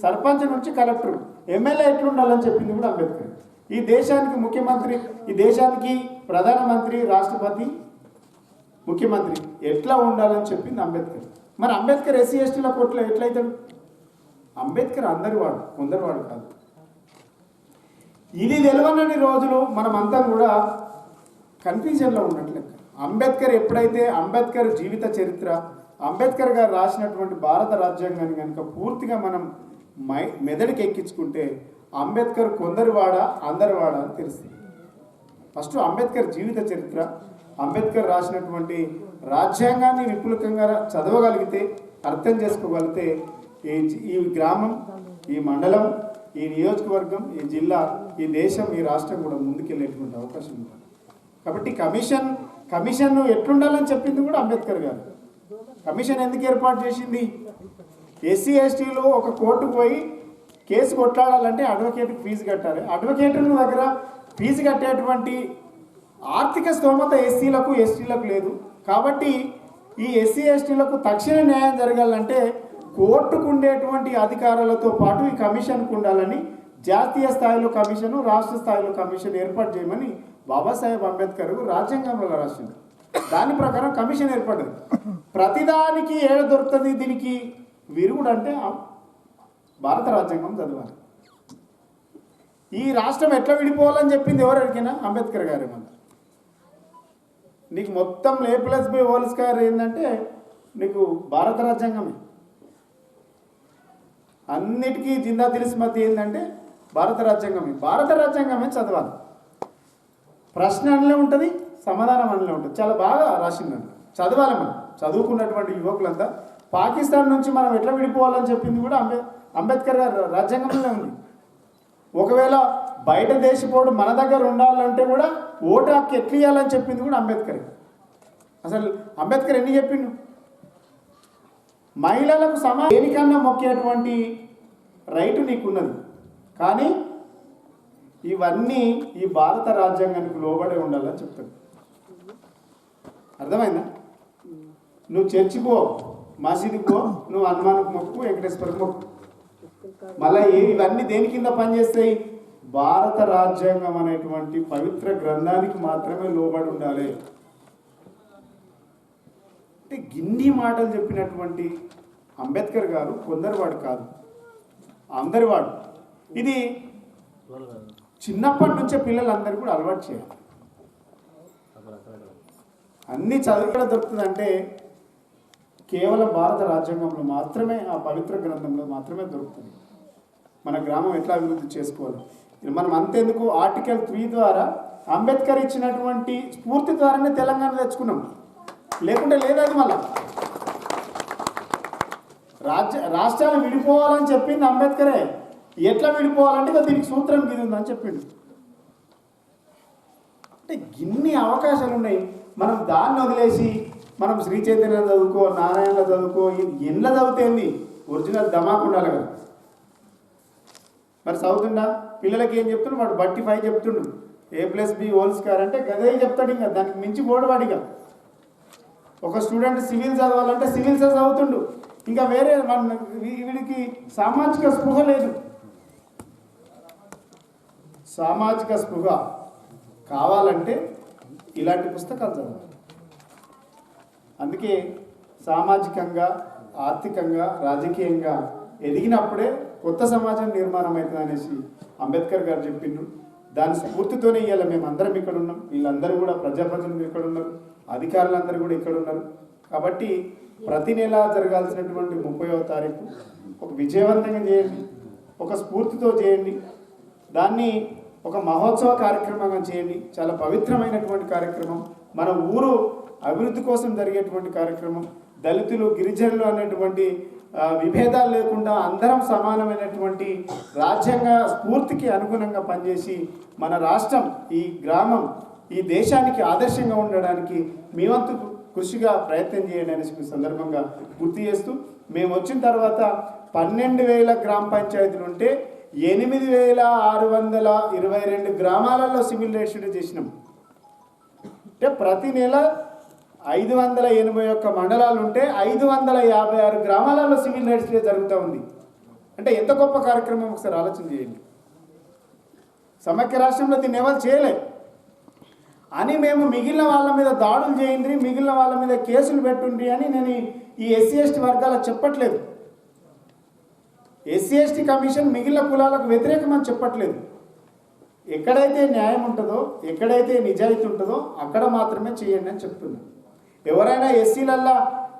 సర్పంచ్ నుంచి కలెక్టర్, ఎమ్మెల్యే ఎట్లుండాలని చెప్పింది కూడా అంబేద్కర్. ఈ దేశానికి ముఖ్యమంత్రి, ఈ దేశానికి ప్రధానమంత్రి, రాష్ట్రపతి, ముఖ్యమంత్రి ఎట్లా ఉండాలని చెప్పింది అంబేద్కర్. మరి అంబేద్కర్ ఎస్సీ ఎస్టీల కోట్ల ఎట్లయితాడు? అంబేద్కర్ అందరి వాడు, కొందరు వాడు కాదు. ఇది తెలియని రోజులు మనమంతా కూడా కన్ఫ్యూజన్లో ఉన్నట్లు. అంబేద్కర్ ఎప్పుడైతే అంబేద్కర్ జీవిత చరిత్ర, అంబేద్కర్ గారు రాసినటువంటి భారత రాజ్యాంగాన్ని కనుక పూర్తిగా మనం మెదడుకి ఎక్కించుకుంటే అంబేద్కర్ కొందరు వాడా అందరి వాడా అని తెలుస్తుంది. ఫస్ట్ అంబేద్కర్ జీవిత చరిత్ర, అంబేద్కర్ రాసినటువంటి రాజ్యాంగాన్ని విపులంగా చదవగలిగితే, అర్థం చేసుకోగలిగితే ఈ గ్రామం ఈ మండలం, ఈ నియోజకవర్గం, ఈ జిల్లా, ఈ దేశం, ఈ రాష్ట్రం కూడా ముందుకెళ్ళేటువంటి అవకాశం ఉంది. కాబట్టి కమిషన్ ఎట్లుండాలని చెప్పింది కూడా అంబేద్కర్ గారు. కమిషన్ ఎందుకు ఏర్పాటు చేసింది? ఎస్సీ ఎస్టీలు ఒక కోర్టుకు పోయి కేసు కొట్లాడాలంటే అడ్వకేట్కి ఫీజు కట్టాలి. అడ్వకేటర్ దగ్గర ఫీజు కట్టేటువంటి ఆర్థిక స్తోమత ఎస్సీలకు ఎస్టీలకు లేదు. కాబట్టి ఈ ఎస్సీ ఎస్టీలకు తక్షణ న్యాయం జరగాలంటే కోర్టుకు ఉండేటువంటి అధికారాలతో పాటు ఈ కమిషన్కు ఉండాలని జాతీయ స్థాయిలో కమిషను, రాష్ట్ర స్థాయిలో కమిషన్ ఏర్పాటు చేయమని బాబాసాహెబ్ అంబేద్కర్ రాజ్యాంగంలో రాసింది. దాని ప్రకారం కమిషన్ ఏర్పడింది. ప్రతిదానికి ఏడ దొరుకుతుంది దీనికి విరుగుడు అంటే భారత రాజ్యాంగం చదవాలి. ఈ రాష్ట్రం ఎట్లా విడిపోవాలని చెప్పింది ఎవరికైనా అంబేద్కర్ గారే. మన నీకు మొత్తం A+B² ఏంటంటే నీకు భారత రాజ్యాంగమే. అన్నిటికీ జిందా తిలిస్మతి ఏంటంటే భారత రాజ్యాంగమే. భారత రాజ్యాంగమే చదవాలి. ప్రశ్న అనలే ఉంటుంది, సమాధానం అనలే ఉంటుంది. చాలా బాగా రాసిందండి. చదవాలి. మనం చదువుకున్నటువంటి యువకులంతా పాకిస్తాన్ నుంచి మనం ఎట్లా విడిపోవాలని చెప్పింది కూడా అంబేద్కర్ గారు రాజ్యాంగంలోనే ఉంది. ఒకవేళ బయట దేశపోడు మన దగ్గర ఉండాలంటే కూడా ఓటు హక్కు ఎట్లా ఇవ్వాలని చెప్పింది కూడా అంబేద్కర్. అసలు అంబేద్కర్ ఎన్ని చెప్పిండు? మహిళలకు దేనికన్నా మొక్కేటువంటి రైటు నీకున్నది. కానీ ఇవన్నీ ఈ భారత రాజ్యాంగానికి లోబడి ఉండాలని చెప్తాడు. అర్థమైందా? నువ్వు చర్చికి పో, మసీదుకి పో, నువ్వు హనుమాన్కు మొక్కు, వెంకటేశ్వరకు మొక్కు. మళ్ళీ ఇవన్నీ దేని కింద పనిచేస్తాయి? భారత రాజ్యాంగం అనేటువంటి పవిత్ర గ్రంథానికి మాత్రమే లోబడి ఉండాలి. అంటే గిన్ని మాటలు చెప్పినటువంటి అంబేద్కర్ గారు కొందరివాడు కాదు, అందరివాడు. ఇది చిన్నప్పటి నుంచే పిల్లలందరికీ కూడా అలవాటు చేయాలి. అన్ని చదువు దొరుకుతుందంటే కేవలం భారత రాజ్యాంగంలో మాత్రమే, ఆ పవిత్ర గ్రంథంలో మాత్రమే దొరుకుతుంది. మన గ్రామం ఎట్లా అభివృద్ధి చేసుకోవాలి. మనం అంతెందుకు ఆర్టికల్ 3 ద్వారా అంబేద్కర్ ఇచ్చినటువంటి స్ఫూర్తి ద్వారానే తెలంగాణ తెచ్చుకున్నాం. లేకుంటే లేదు. అది మళ్ళా రాష్ట్రాలు విడిపోవాలని చెప్పింది అంబేద్కరే. ఎట్లా విడిపోవాలంటే దీనికి సూత్రం ఇది ఉందని చెప్పిండు. అంటే ఇన్ని అవకాశాలు ఉన్నాయి. మనం దాన్ని వదిలేసి మనం శ్రీ చైతన్య చదువుకో, నారాయణ చదువుకో, ఎన్ల చదివితేంది? ఒరిజినల్ ధమాకు ఉండాలి కదా. మరి చదువుతుండా? పిల్లలకి ఏం చెప్తుండు? వాడు బట్టి 5 చెప్తుండు. A+B² అంటే గదే చెప్తాడు. ఇంకా దానికి మించి పోడవాడిగా. ఒక స్టూడెంట్ సివిల్ చదవాలంటే సివిల్స్ చదువుతుండు. ఇంకా వేరే వీడికి సామాజిక స్పృహ లేదు. సామాజిక స్పృహ కావాలంటే ఇలాంటి పుస్తకాలు చదవాలి. అందుకే సామాజికంగా, ఆర్థికంగా, రాజకీయంగా ఎదిగినప్పుడే కొత్త సమాజం నిర్మాణం అవుతుంది అనేసి అంబేద్కర్ గారు చెప్పిండ్రు. దాని స్ఫూర్తితోనే ఇవాళ మేము అందరం ఇక్కడ ఉన్నాం. వీళ్ళందరూ కూడా ప్రజాప్రతినిధులు ఇక్కడ ఉన్నారు, అధికారులందరూ కూడా ఇక్కడ ఉన్నారు. కాబట్టి ప్రతి నెల జరగాల్సినటువంటి 30వ తారీఖు ఒక విజయవంతంగా చేయండి, ఒక స్ఫూర్తితో చేయండి. దాన్ని ఒక మహోత్సవ కార్యక్రమంగా చేయండి. చాలా పవిత్రమైనటువంటి కార్యక్రమం. మన ఊరు అభివృద్ధి కోసం జరిగేటువంటి కార్యక్రమం. దళితులు, గిరిజనులు అనేటువంటి విభేదాలు లేకుండా అందరం సమానమైనటువంటి రాజ్యాంగ స్ఫూర్తికి అనుగుణంగా పనిచేసి మన రాష్ట్రం, ఈ గ్రామం, ఈ దేశానికి ఆదర్శంగా ఉండడానికి మీ వంతు కృషిగా ప్రయత్నం చేయండి అనేసి సందర్భంగా గుర్తు చేస్తూ, మేము వచ్చిన తర్వాత 12,000 గ్రామ పంచాయతీలు ఉంటే 8,622 గ్రామాలలో సివిల్ రిజిస్టర్ చేసినాం. అంటే ప్రతి నెల 581 మండలాలు ఉంటే 556 గ్రామాలలో సివిల్ రిజిస్టర్ జరుగుతూ ఉంది. అంటే ఎంత గొప్ప కార్యక్రమం ఒకసారి ఆలోచన చేయండి. సమైక్య రాష్ట్రంలో దీన్ని ఎవరు చేయలే అని మేము మిగిలిన వాళ్ళ మీద దాడులు చేయండి, మిగిలిన వాళ్ళ మీద కేసులు పెట్టుండ్రి అని నేను ఈ ఎస్సీ ఎస్టీ వర్గాలకు చెప్పట్లేదు. ఎస్సీ ఎస్టీ కమిషన్ మిగిలిన కులాలకు వ్యతిరేకమని చెప్పట్లేదు. ఎక్కడైతే న్యాయం ఉంటుందో, ఎక్కడైతే నిజాయితీ ఉంటుందో అక్కడ మాత్రమే చేయండి అని చెప్తున్నాను. ఎవరైనా ఎస్సీలల్లా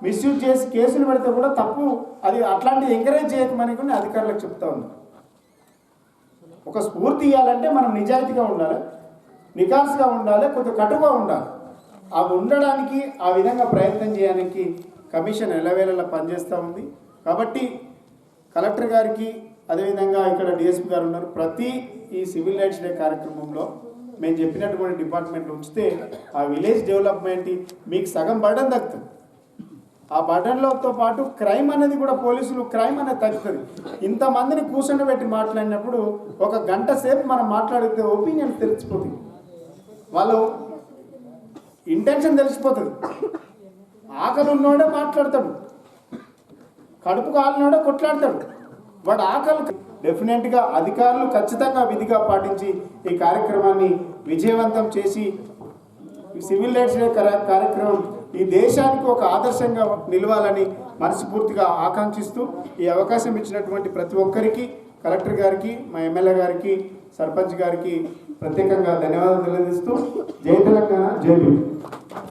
మిస్యూజ్ చేసి కేసులు పెడితే కూడా తప్పు. అది అట్లాంటివి ఎంకరేజ్ చేయకమని కూడా అధికారులకు చెప్తా ఉన్నాను. ఒక స్ఫూర్తి ఇవ్వాలంటే మనం నిజాయితీగా ఉండాలి, నికాల్స్గా ఉండాలి, కొంత కటుగా ఉండాలి. అవి ఉండడానికి ఆ విధంగా ప్రయత్నం చేయడానికి కమిషన్ ఎల్లవేళలా పనిచేస్తూ ఉంది. కాబట్టి కలెక్టర్ గారికి అదేవిధంగా ఇక్కడ డిఎస్పీ గారు ఉన్నారు. ప్రతి ఈ సివిల్ రైట్స్ డే కార్యక్రమంలో మేము చెప్పినటువంటి డిపార్ట్మెంట్ ఉంచితే ఆ విలేజ్ డెవలప్మెంట్ మీకు సగం బర్డన్ తగ్గుతుంది. ఆ బర్డన్లతో పాటు క్రైమ్ అనేది కూడా పోలీసులు క్రైమ్ అనేది తగ్గుతుంది. ఇంతమందిని కూర్చొని పెట్టి మాట్లాడినప్పుడు ఒక గంట సేపు మనం మాట్లాడితే ఒపీనియన్ తెలిసిపోతుంది, వాళ్ళు ఇంటెన్షన్ తెలిసిపోతుంది. ఆకలి ఉన్నోడే మాట్లాడతాడు, కడుపు కాలినోడే కొట్లాడతాడు. వాడు ఆకలి డెఫినెట్గా అధికారులు ఖచ్చితంగా విధిగా పాటించి ఈ కార్యక్రమాన్ని విజయవంతం చేసి సివిల్ రైట్స్ డే కార్యక్రమం ఈ దేశానికి ఒక ఆదర్శంగా నిలవాలని మనస్ఫూర్తిగా ఆకాంక్షిస్తూ ఈ అవకాశం ఇచ్చినటువంటి ప్రతి ఒక్కరికి, కలెక్టర్ గారికి, మా ఎమ్మెల్యే గారికి, సర్పంచ్ గారికి ప్రత్యేకంగా ధన్యవాదాలు తెలియజేస్తూ జై తెలంగాణ, జై భీమ్.